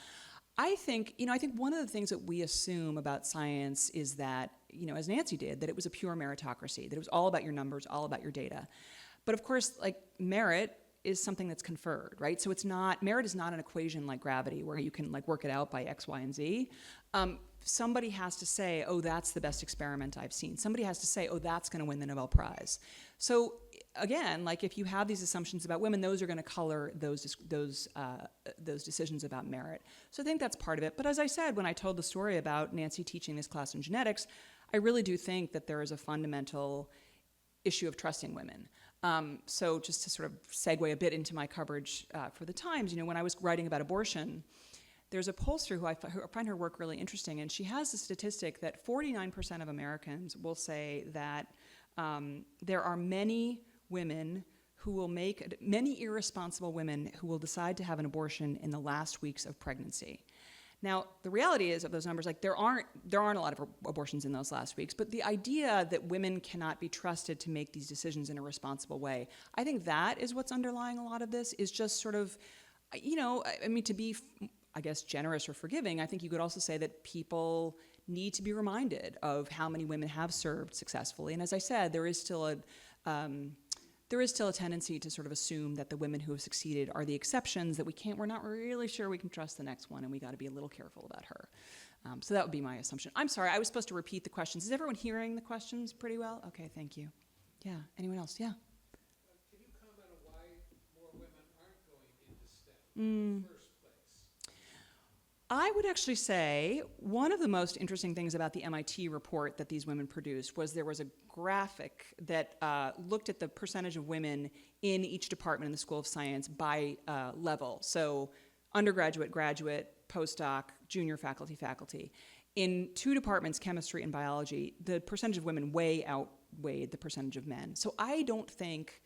I think one of the things that we assume about science is that, as Nancy did, that it was a pure meritocracy, that it was all about your numbers, all about your data. But of course, merit is something that's conferred, right? So merit is not an equation like gravity where you can work it out by X, Y, and Z. Somebody has to say, oh, that's the best experiment I've seen. Somebody has to say, oh, that's going to win the Nobel Prize. So again, if you have these assumptions about women, those are going to color those decisions about merit. So I think that's part of it. But as I said, when I told the story about Nancy teaching this class in genetics, I really do think that there is a fundamental issue of trusting women. So just to sort of segue a bit into my coverage for the Times, when I was writing about abortion, there's a pollster who I find her work really interesting, and she has the statistic that 49% of Americans will say that there are many irresponsible women who will decide to have an abortion in the last weeks of pregnancy. Now, the reality is of those numbers, there aren't a lot of abortions in those last weeks, but the idea that women cannot be trusted to make these decisions in a responsible way, I think that is what's underlying a lot of this, is just sort of, to be, I guess, generous or forgiving, I think you could also say that people need to be reminded of how many women have served successfully. And as I said, there is still there is still a tendency to sort of assume that the women who have succeeded are the exceptions, that we're not really sure we can trust the next one, and we got to be a little careful about her. So that would be my assumption. I'm sorry, I was supposed to repeat the questions. Is everyone hearing the questions pretty well? Okay, thank you. Yeah, anyone else? Yeah. Can you comment on why more women aren't going into STEM in the first place? I would actually say one of the most interesting things about the MIT report that these women produced was there was a graphic that looked at the percentage of women in each department in the School of Science by level. So undergraduate, graduate, postdoc, junior faculty. In two departments, chemistry and biology, the percentage of women way outweighed the percentage of men. So I don't think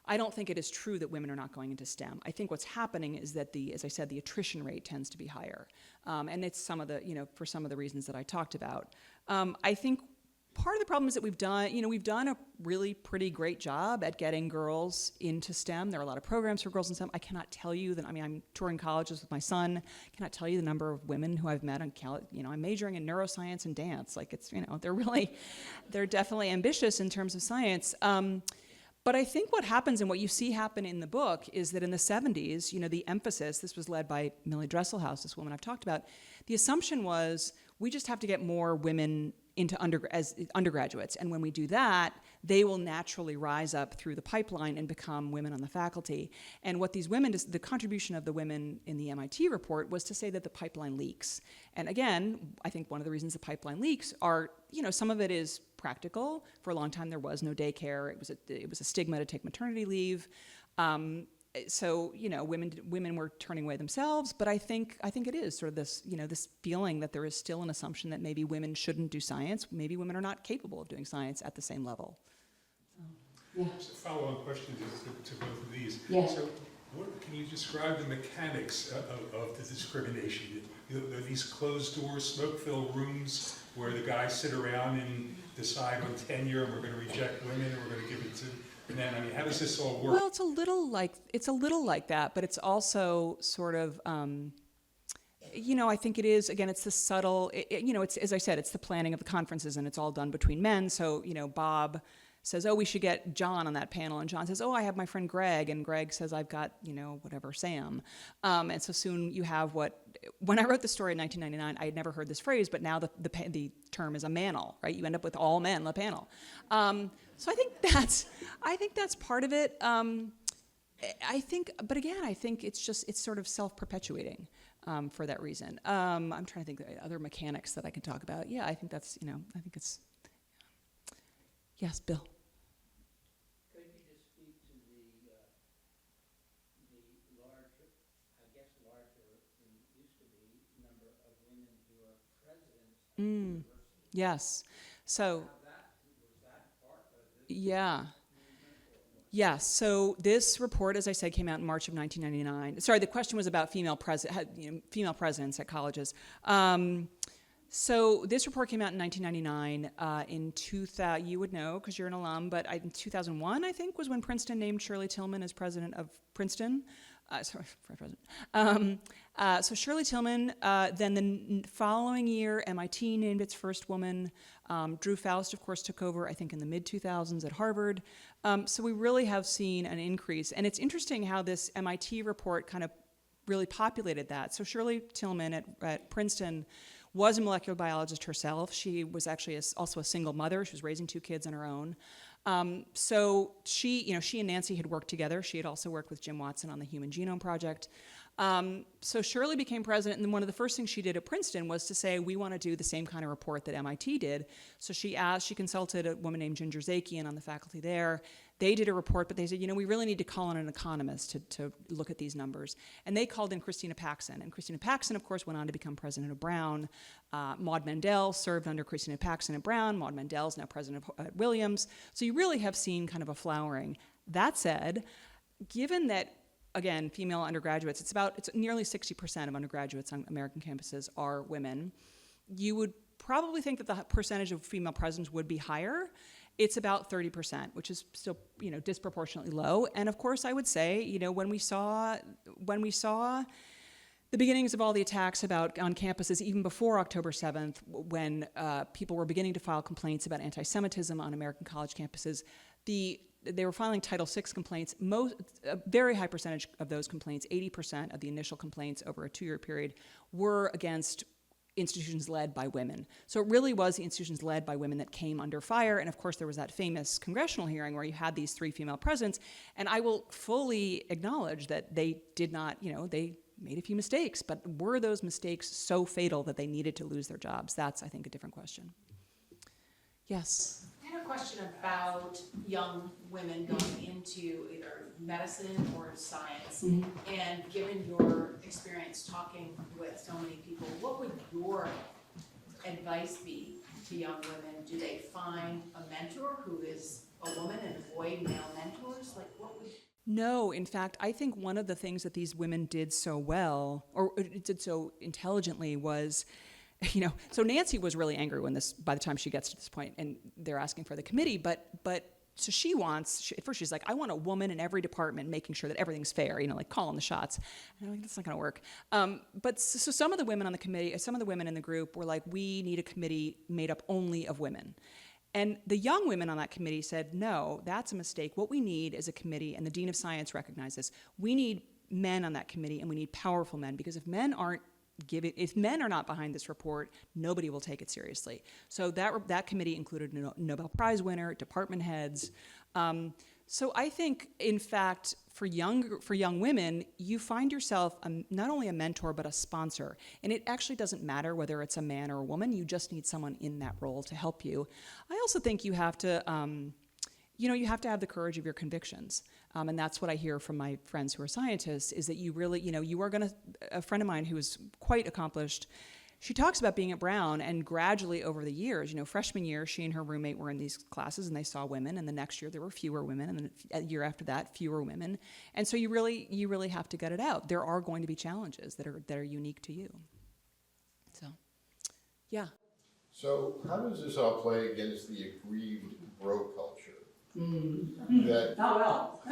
it is true that women are not going into STEM. I think what's happening is that as I said, the attrition rate tends to be higher. And it's for some of the reasons that I talked about. I think part of the problem is that we've done a really pretty great job at getting girls into STEM. There are a lot of programs for girls in STEM. I cannot tell you that, I'm touring colleges with my son. I cannot tell you the number of women who I've met I'm majoring in neuroscience and dance. They're definitely ambitious in terms of science. But I think what happens and what you see happen in the book is that in the 70s, the emphasis, this was led by Millie Dresselhaus, this woman I've talked about, the assumption was we just have to get more women into as undergraduates. And when we do that, they will naturally rise up through the pipeline and become women on the faculty. And what these women, the contribution of the women in the MIT report was to say that the pipeline leaks. And again, I think one of the reasons the pipeline leaks are, some of it is practical. For a long time, there was no daycare. It was a stigma to take maternity leave. So women were turning away themselves, but I think it is sort of this this feeling that there is still an assumption that maybe women shouldn't do science, maybe women are not capable of doing science at the same level. Just a follow-on question to both of these. Yeah. So, can you describe the mechanics of the discrimination? Are these closed-door, smoke-filled rooms where the guys sit around and decide on tenure, and we're going to reject women, and we're going to give it to? And then, how does this all work? Well, it's a little like that, but it's also sort of, I think it is, again, it's the subtle, it's, as I said, it's the planning of the conferences, and it's all done between men. So, Bob says, oh, we should get John on that panel, and John says, oh, I have my friend Greg, and Greg says, I've got, Sam. And so soon you have when I wrote the story in 1999, I had never heard this phrase, but now the term is a manel, right? You end up with all men on the panel. So I think that's part of it. I think it's sort of self-perpetuating for that reason. I'm trying to think of other mechanics that I can talk about. Yeah, I think that's, I think it's, yes, Bill. Could you just speak to the larger, I guess larger than it used to be, number of women who are presidents at universities? Yes. So. Yeah. Yeah, so this report, as I said, came out in March of 1999. Sorry, the question was about female presidents at colleges. So this report came out in 1999. In 2000, you would know because you're an alum, but in 2001, I think, was when Princeton named Shirley Tillman as president of Princeton. So Shirley Tillman, then the following year, MIT named its first woman. Drew Faust, of course, took over, I think, in the mid-2000s at Harvard. So we really have seen an increase. And it's interesting how this MIT report kind of really populated that. So Shirley Tillman at Princeton was a molecular biologist herself. She was actually also a single mother. She was raising 2 kids on her own. So she and Nancy had worked together. She had also worked with Jim Watson on the Human Genome Project. So Shirley became president, and then one of the first things she did at Princeton was to say, we want to do the same kind of report that MIT did. So she consulted a woman named Ginger Zakian on the faculty there. They did a report, but they said, we really need to call on an economist to look at these numbers. And they called in Christina Paxson. And Christina Paxson, of course, went on to become president of Brown. Maud Mandel served under Christina Paxson at Brown. Maud Mandel is now president at Williams. So you really have seen kind of a flowering. That said, given that, again, female undergraduates, it's nearly 60% of undergraduates on American campuses are women. You would probably think that the percentage of female presidents would be higher. It's about 30%, which is still, disproportionately low. And of course, I would say, when we saw the beginnings of all the attacks on campuses, even before October 7th, when people were beginning to file complaints about anti-Semitism on American college campuses, the they were filing Title VI complaints. A very high percentage of those complaints, 80% of the initial complaints over a 2-year period, were against institutions led by women. So it really was the institutions led by women that came under fire. And of course, there was that famous congressional hearing where you had these 3 female presidents. And I will fully acknowledge that they did not, they made a few mistakes, but were those mistakes so fatal that they needed to lose their jobs? That's, I think, a different question. Yes. I had a question about young women going into either medicine or science. And given your experience talking with so many people, what would your advice be to young women? Do they find a mentor who is a woman and avoid male mentors? Like, what would... No, in fact, I think one of the things that these women did so well, or did so intelligently, was, so Nancy was really angry by the time she gets to this point, and they're asking for the committee, but so at first she's like, I want a woman in every department making sure that everything's fair, like calling the shots. And I'm like, that's not gonna work. But so some of the women on the committee, some of the women in the group were like, we need a committee made up only of women. And the young women on that committee said, no, that's a mistake. What we need is a committee, and the Dean of Science recognized this, we need men on that committee, and we need powerful men, because if men are not behind this report, nobody will take it seriously. So that committee included a Nobel Prize winner, department heads. So I think, in fact, for young women, you find yourself not only a mentor, but a sponsor. And it actually doesn't matter whether it's a man or a woman. You just need someone in that role to help you. I also think you have to, you have to have the courage of your convictions. And that's what I hear from my friends who are scientists, is that you really, you are going to, a friend of mine who is quite accomplished, she talks about being at Brown, and gradually over the years, freshman year, she and her roommate were in these classes and they saw women, and the next year there were fewer women, and then a year after that, fewer women. And so you really have to get it out. There are going to be challenges that are unique to you. So, yeah. So how does this all play against the aggrieved bro culture? That, Oh, well.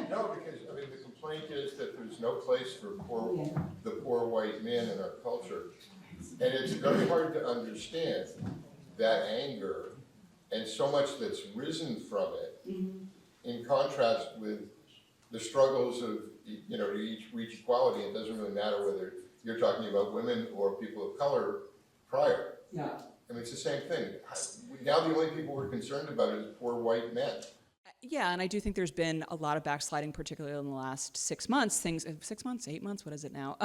no, because the complaint is that there's no place for the poor white man in our culture. And it's very hard to understand that anger and so much that's risen from it, in contrast with the struggles of, to reach equality. It doesn't really matter whether you're talking about women or people of color prior. Yeah. It's the same thing. Now the only people we're concerned about is poor white men. Yeah, and I do think there's been a lot of backsliding, particularly in the last 6 months. 6 months, 8 months, what is it now?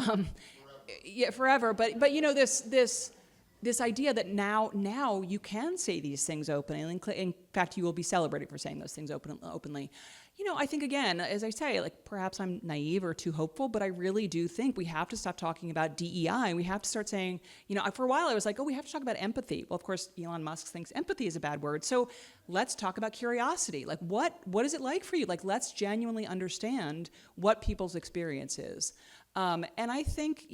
Yeah, forever. But this idea that now you can say these things openly. In fact, you will be celebrated for saying those things openly. I think, again, as I say, perhaps I'm naive or too hopeful, but I really do think we have to stop talking about DEI. We have to start saying, for a while I was like, we have to talk about empathy. Well, of course, Elon Musk thinks empathy is a bad word. So let's talk about curiosity. what is it like for you? Let's genuinely understand what people's experience is. And I think,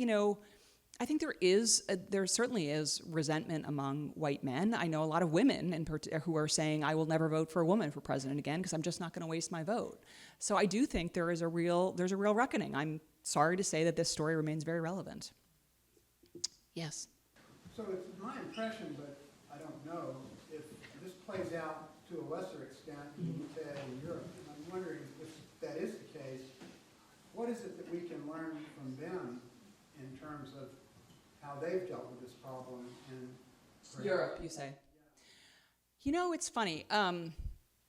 there certainly is resentment among white men. I know a lot of women who are saying, I will never vote for a woman for president again because I'm just not going to waste my vote. So I do think there's a real reckoning. I'm sorry to say that this story remains very relevant. Yes. So it's my impression, but I don't know, if this plays out to a lesser extent in the UK and Europe, and I'm wondering if that is the case, what is it that we can learn from them in terms of how they've dealt with this problem in Europe, you say? It's funny.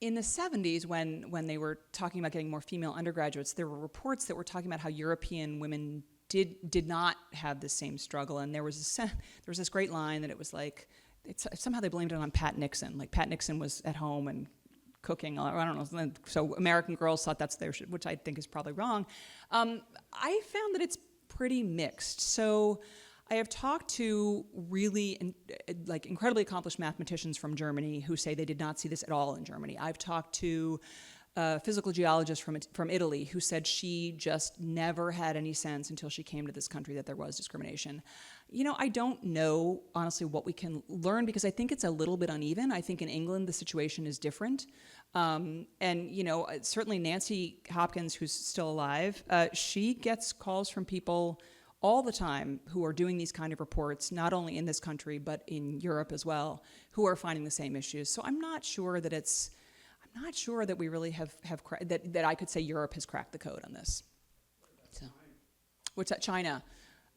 In the 70s, when they were talking about getting more female undergraduates, there were reports that were talking about how European women did not have the same struggle. And there was this great line that it was like, somehow they blamed it on Pat Nixon. Like Pat Nixon was at home and cooking, I don't know. So American girls thought that's which I think is probably wrong. I found that it's pretty mixed. So I have talked to really incredibly accomplished mathematicians from Germany who say they did not see this at all in Germany. I've talked to a physical geologist from Italy who said she just never had any sense until she came to this country that there was discrimination. I don't know, honestly, what we can learn because I think it's a little bit uneven. I think in England the situation is different. And certainly Nancy Hopkins, who's still alive, she gets calls from people all the time who are doing these kind of reports, not only in this country, but in Europe as well, who are finding the same issues. So I'm not sure that it's not sure that we really have that I could say Europe has cracked the code on this. So, what's that, China?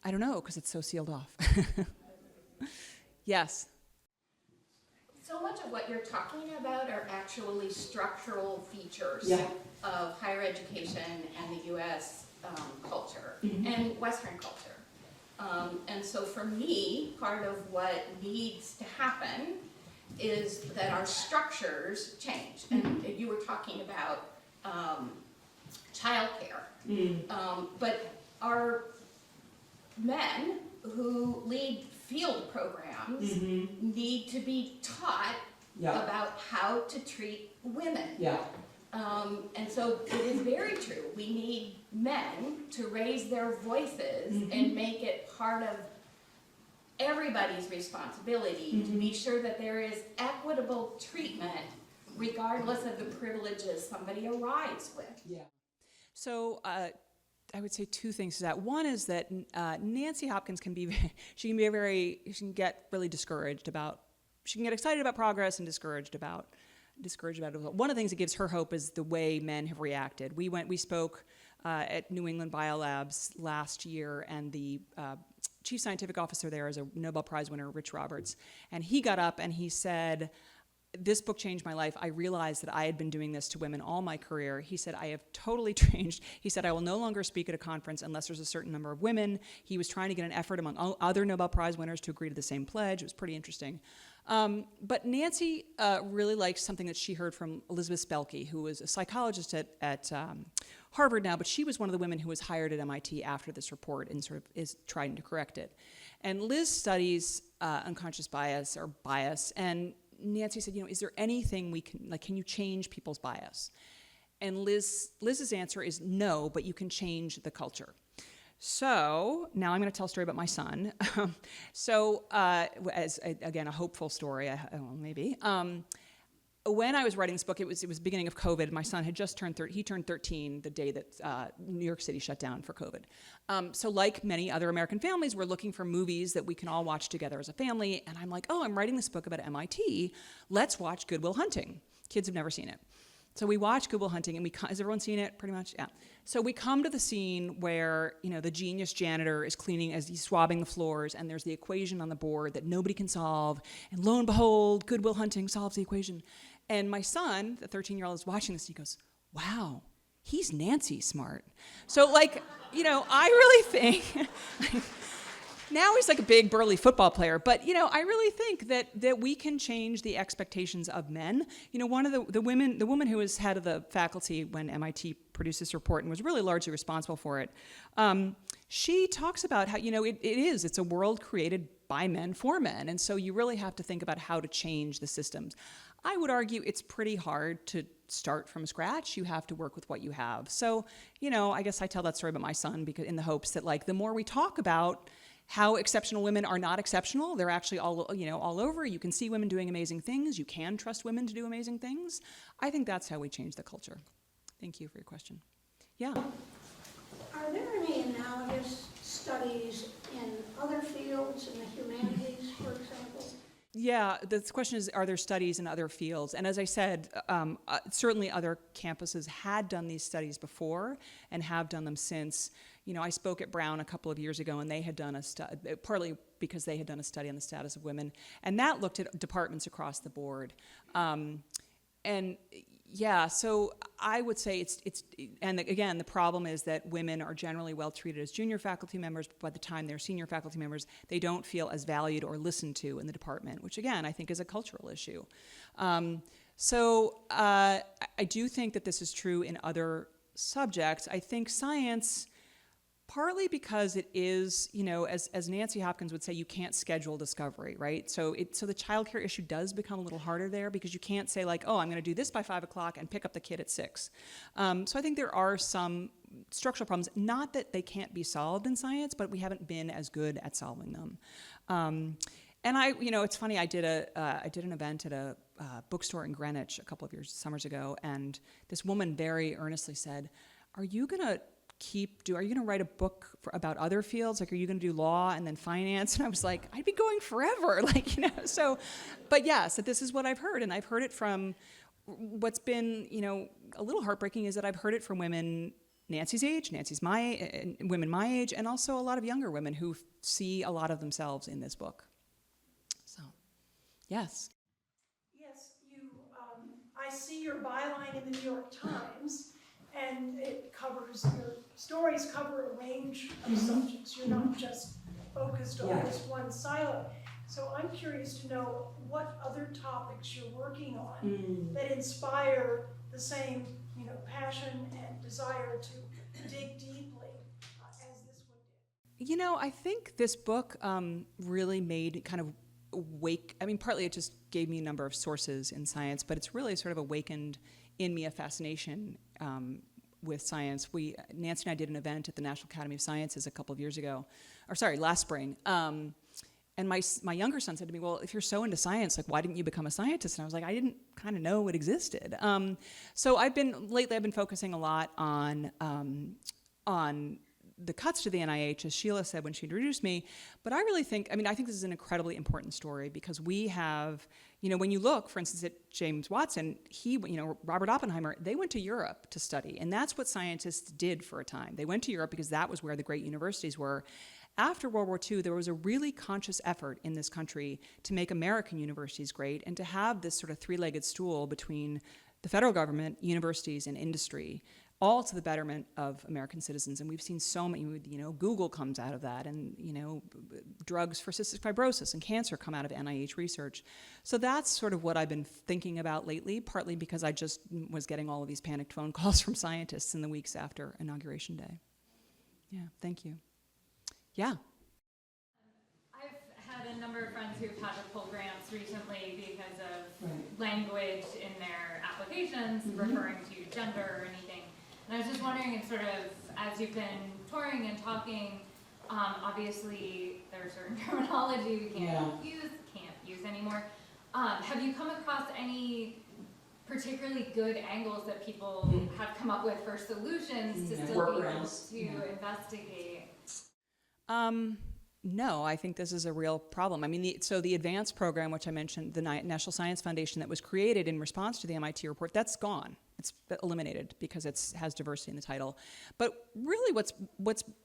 I don't know, because it's so sealed off. Yes. So much of what you're talking about are actually structural features Yeah. of higher education and the U.S. Culture and Western culture. And so for me, part of what needs to happen is that our structures change. And you were talking about childcare, but our men who lead field programs need to be taught about how to treat women. And so it is very true. We need men to raise their voices and make it part of everybody's responsibility to be sure that there is equitable treatment regardless of the privileges somebody arrives with. So I would say two things to that. One is that Nancy Hopkins can she can get really discouraged about, she can get excited about progress and discouraged about it. One of the things that gives her hope is the way men have reacted. We spoke at New England Biolabs last year, and the chief scientific officer there is a Nobel Prize winner, Rich Roberts, and he got up and he said, "This book changed my life. I realized that I had been doing this to women all my career." He said, "I have totally changed." He said, "I will no longer speak at a conference unless there's a certain number of women." He was trying to get an effort among other Nobel Prize winners to agree to the same pledge. It was pretty interesting. But Nancy really liked something that she heard from Elizabeth Spelke, who was a psychologist at Harvard now, but she was one of the women who was hired at MIT after this report and sort of is trying to correct it. And Liz studies unconscious bias or bias, and Nancy said, is there anything we can you change people's bias? And Liz's answer is no, but you can change the culture. So now I'm going to tell a story about my son. As again, a hopeful story, maybe. When I was writing this book, it was beginning of COVID. My son had just turned 13 the day that New York City shut down for COVID. So like many other American families, we're looking for movies that we can all watch together as a family. And I'm like, I'm writing this book about MIT. Let's watch Good Will Hunting. Kids have never seen it. So we watch Good Will Hunting, and has everyone seen it pretty much? Yeah. So we come to the scene where, the genius janitor is cleaning as he's swabbing the floors, and there's the equation on the board that nobody can solve. And lo and behold, Good Will Hunting solves the equation. And my son, the 13-year-old, is watching this, and he goes, "Wow, he's Nancy smart." So, I really think, now he's like a big, burly football player, but, I really think that we can change the expectations of men. One of the woman who was head of the faculty when MIT produced this report and was really largely responsible for it, she talks about how, it's a world created by men for men, and so you really have to think about how to change the systems. I would argue it's pretty hard to start from scratch. You have to work with what you have. So, I guess I tell that story about my son because in the hopes that the more we talk about how exceptional women are not exceptional, they're actually all over. You can see women doing amazing things. You can trust women to do amazing things. I think that's how we change the culture. Thank you for your question. Yeah. Are there any analogous studies in other fields, in the humanities, for example? Yeah, the question is, are there studies in other fields? And as I said, certainly other campuses had done these studies before and have done them since. I spoke at Brown a couple of years ago, and they had done a study, partly because they had done a study on the status of women, and that looked at departments across the board. So I would say and again, the problem is that women are generally well treated as junior faculty members, but by the time they're senior faculty members, they don't feel as valued or listened to in the department, which again, I think is a cultural issue. I do think that this is true in other subjects. I think science, partly because it is, as Nancy Hopkins would say, you can't schedule discovery, right? So the childcare issue does become a little harder there because you can't say I'm going to do this by 5 o'clock and pick up the kid at 6. So I think there are some structural problems, not that they can't be solved in science, but we haven't been as good at solving them. And it's funny, I did an event at a bookstore in Greenwich a couple of summers ago, and this woman very earnestly said, are you going to write a book about other fields? Are you going to do law and then finance? And I was like, I'd be going forever. But yes, that this is what I've heard. And I've heard it from what's been, a little heartbreaking is that I've heard it from women Nancy's age, women my age, and also a lot of younger women who see a lot of themselves in this book. So, yes. Yes, I see your byline in the New York Times, and your stories cover a range of subjects. You're not just focused on this one silo. So I'm curious to know what other topics you're working on that inspire the same, passion and desire to dig deeply as this one did. I think this book really made kind of partly it just gave me a number of sources in science, but it's really sort of awakened in me a fascination with science. Nancy and I did an event at the National Academy of Sciences last spring. And my younger son said to me, well, if you're so into science, why didn't you become a scientist? And I was like, I didn't kind of know it existed. So lately I've been focusing a lot on the cuts to the NIH, as Sheila said when she introduced me. But I really think, I think this is an incredibly important story because we have, when you look, for instance, at James Watson, Robert Oppenheimer, they went to Europe to study. And that's what scientists did for a time. They went to Europe because that was where the great universities were. After World War II, there was a really conscious effort in this country to make American universities great and to have this sort of three-legged stool between the federal government, universities, and industry, all to the betterment of American citizens. And we've seen so many, Google comes out of that, and, drugs for cystic fibrosis and cancer come out of NIH research. So that's sort of what I've been thinking about lately, partly because I just was getting all of these panicked phone calls from scientists in the weeks after Inauguration Day. Yeah, thank you. Yeah. I've had a number of friends who've had to pull grants recently because of language in their applications referring to gender or anything. And I was just wondering, sort of, as you've been touring and talking, obviously there's certain terminology we can't use anymore. Have you come across any particularly good angles that people have come up with for solutions to still be able to investigate? No, I think this is a real problem. So the advanced program, which I mentioned, the National Science Foundation that was created in response to the MIT report, that's gone. It's eliminated because it has diversity in the title. But really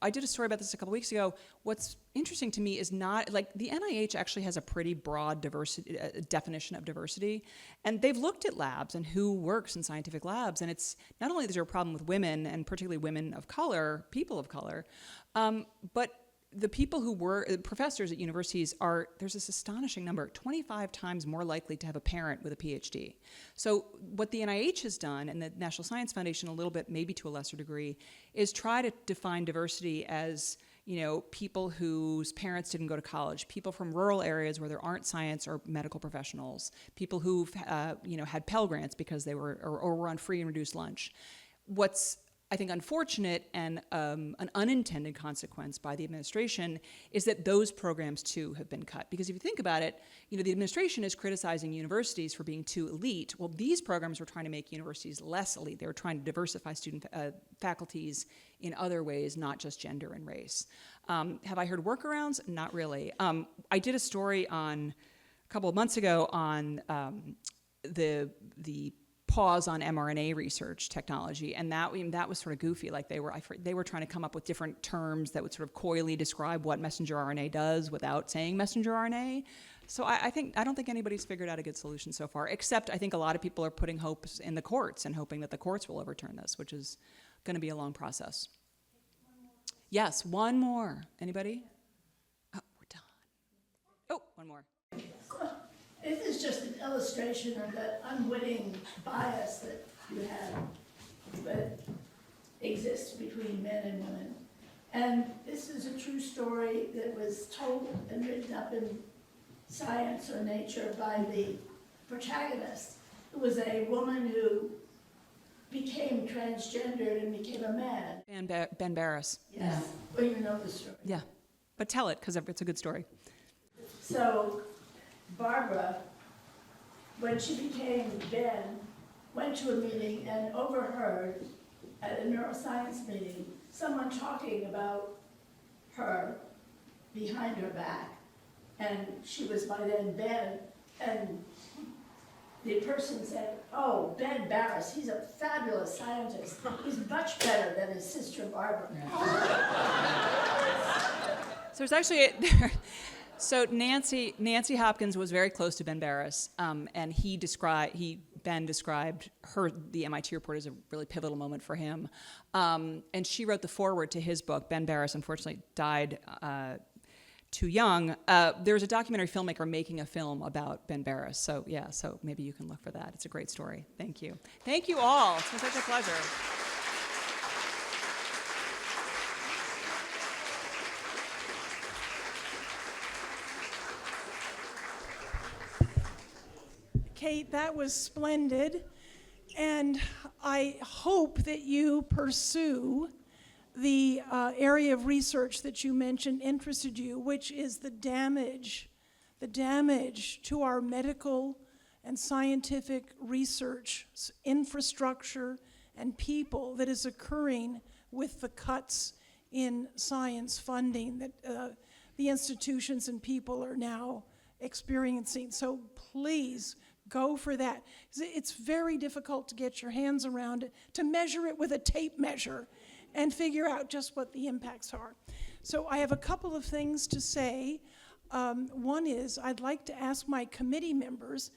I did a story about this a couple weeks ago. What's interesting to me is not, the NIH actually has a pretty broad definition of diversity. And they've looked at labs and who works in scientific labs. And it's not only is there a problem with women, and particularly women of color, people of color, but the people who were professors at universities there's this astonishing number, 25 times more likely to have a parent with a PhD. So what the NIH has done, and the National Science Foundation a little bit, maybe to a lesser degree, is try to define diversity as, people whose parents didn't go to college, people from rural areas where there aren't science or medical professionals, people who've, had Pell Grants because they were, or were on free and reduced lunch. What's I think unfortunate and an unintended consequence by the administration is that those programs too have been cut. Because if you think about it, the administration is criticizing universities for being too elite. Well, these programs were trying to make universities less elite. They were trying to diversify student faculties in other ways, not just gender and race. Have I heard workarounds? Not really. I did a story a couple of months ago on the pause on mRNA research technology, and that was sort of goofy. They were trying to come up with different terms that would sort of coyly describe what messenger RNA does without saying messenger RNA. So I don't think anybody's figured out a good solution so far, except I think a lot of people are putting hopes in the courts and hoping that the courts will overturn this, which is going to be a long process. Yes, one more. Anybody? Oh, we're done. Oh, one more. This is just an illustration of that unwitting bias that you have, that exists between men and women. And this is a true story that was told and written up in Science or Nature by the protagonist, who was a woman who became transgendered and became a man. Ben Barris. Yes. Well, you know the story. Yeah, but tell it, because it's a good story. So Barbara, when she became Ben, went to a meeting and overheard at a neuroscience meeting someone talking about her behind her back. And she was by then Ben, and the person said, oh, Ben Barris, he's a fabulous scientist. He's much better than his sister Barbara. So there's actually so Nancy Hopkins was very close to Ben Barris, and Ben described the MIT report as a really pivotal moment for him, and she wrote the foreword to his book. Ben Barris unfortunately died too young. There's a documentary filmmaker making a film about Ben Barris, so maybe you can look for that. It's a great story. Thank you all. It's been such a pleasure. Kate, that was splendid, and I hope that you pursue the area of research that you mentioned interested you, which is the damage to our medical and scientific research infrastructure and people that is occurring with the cuts in science funding that the institutions and people are now experiencing. So please, go for that. It's very difficult to get your hands around it, to measure it with a tape measure and figure out just what the impacts are. So I have a couple of things to say. One is I'd like to ask my committee members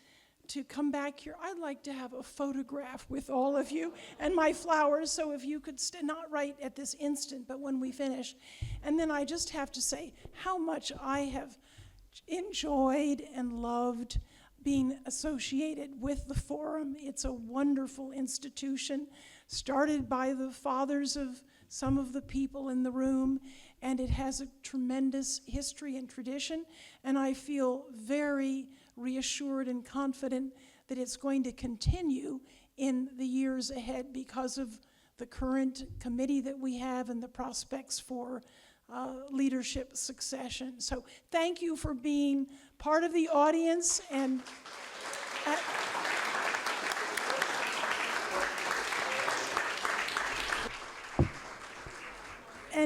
to come back here. I'd like to have a photograph with all of you and my flowers, so if you could, not right at this instant, but when we finish. And then I just have to say how much I have enjoyed and loved being associated with the Forum. It's a wonderful institution, started by the fathers of some of the people in the room, and it has a tremendous history and tradition, and I feel very reassured and confident that it's going to continue in the years ahead because of the current committee that we have and the prospects for leadership succession. So thank you for being part of the audience, and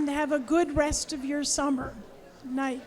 have a good rest of your summer. Night.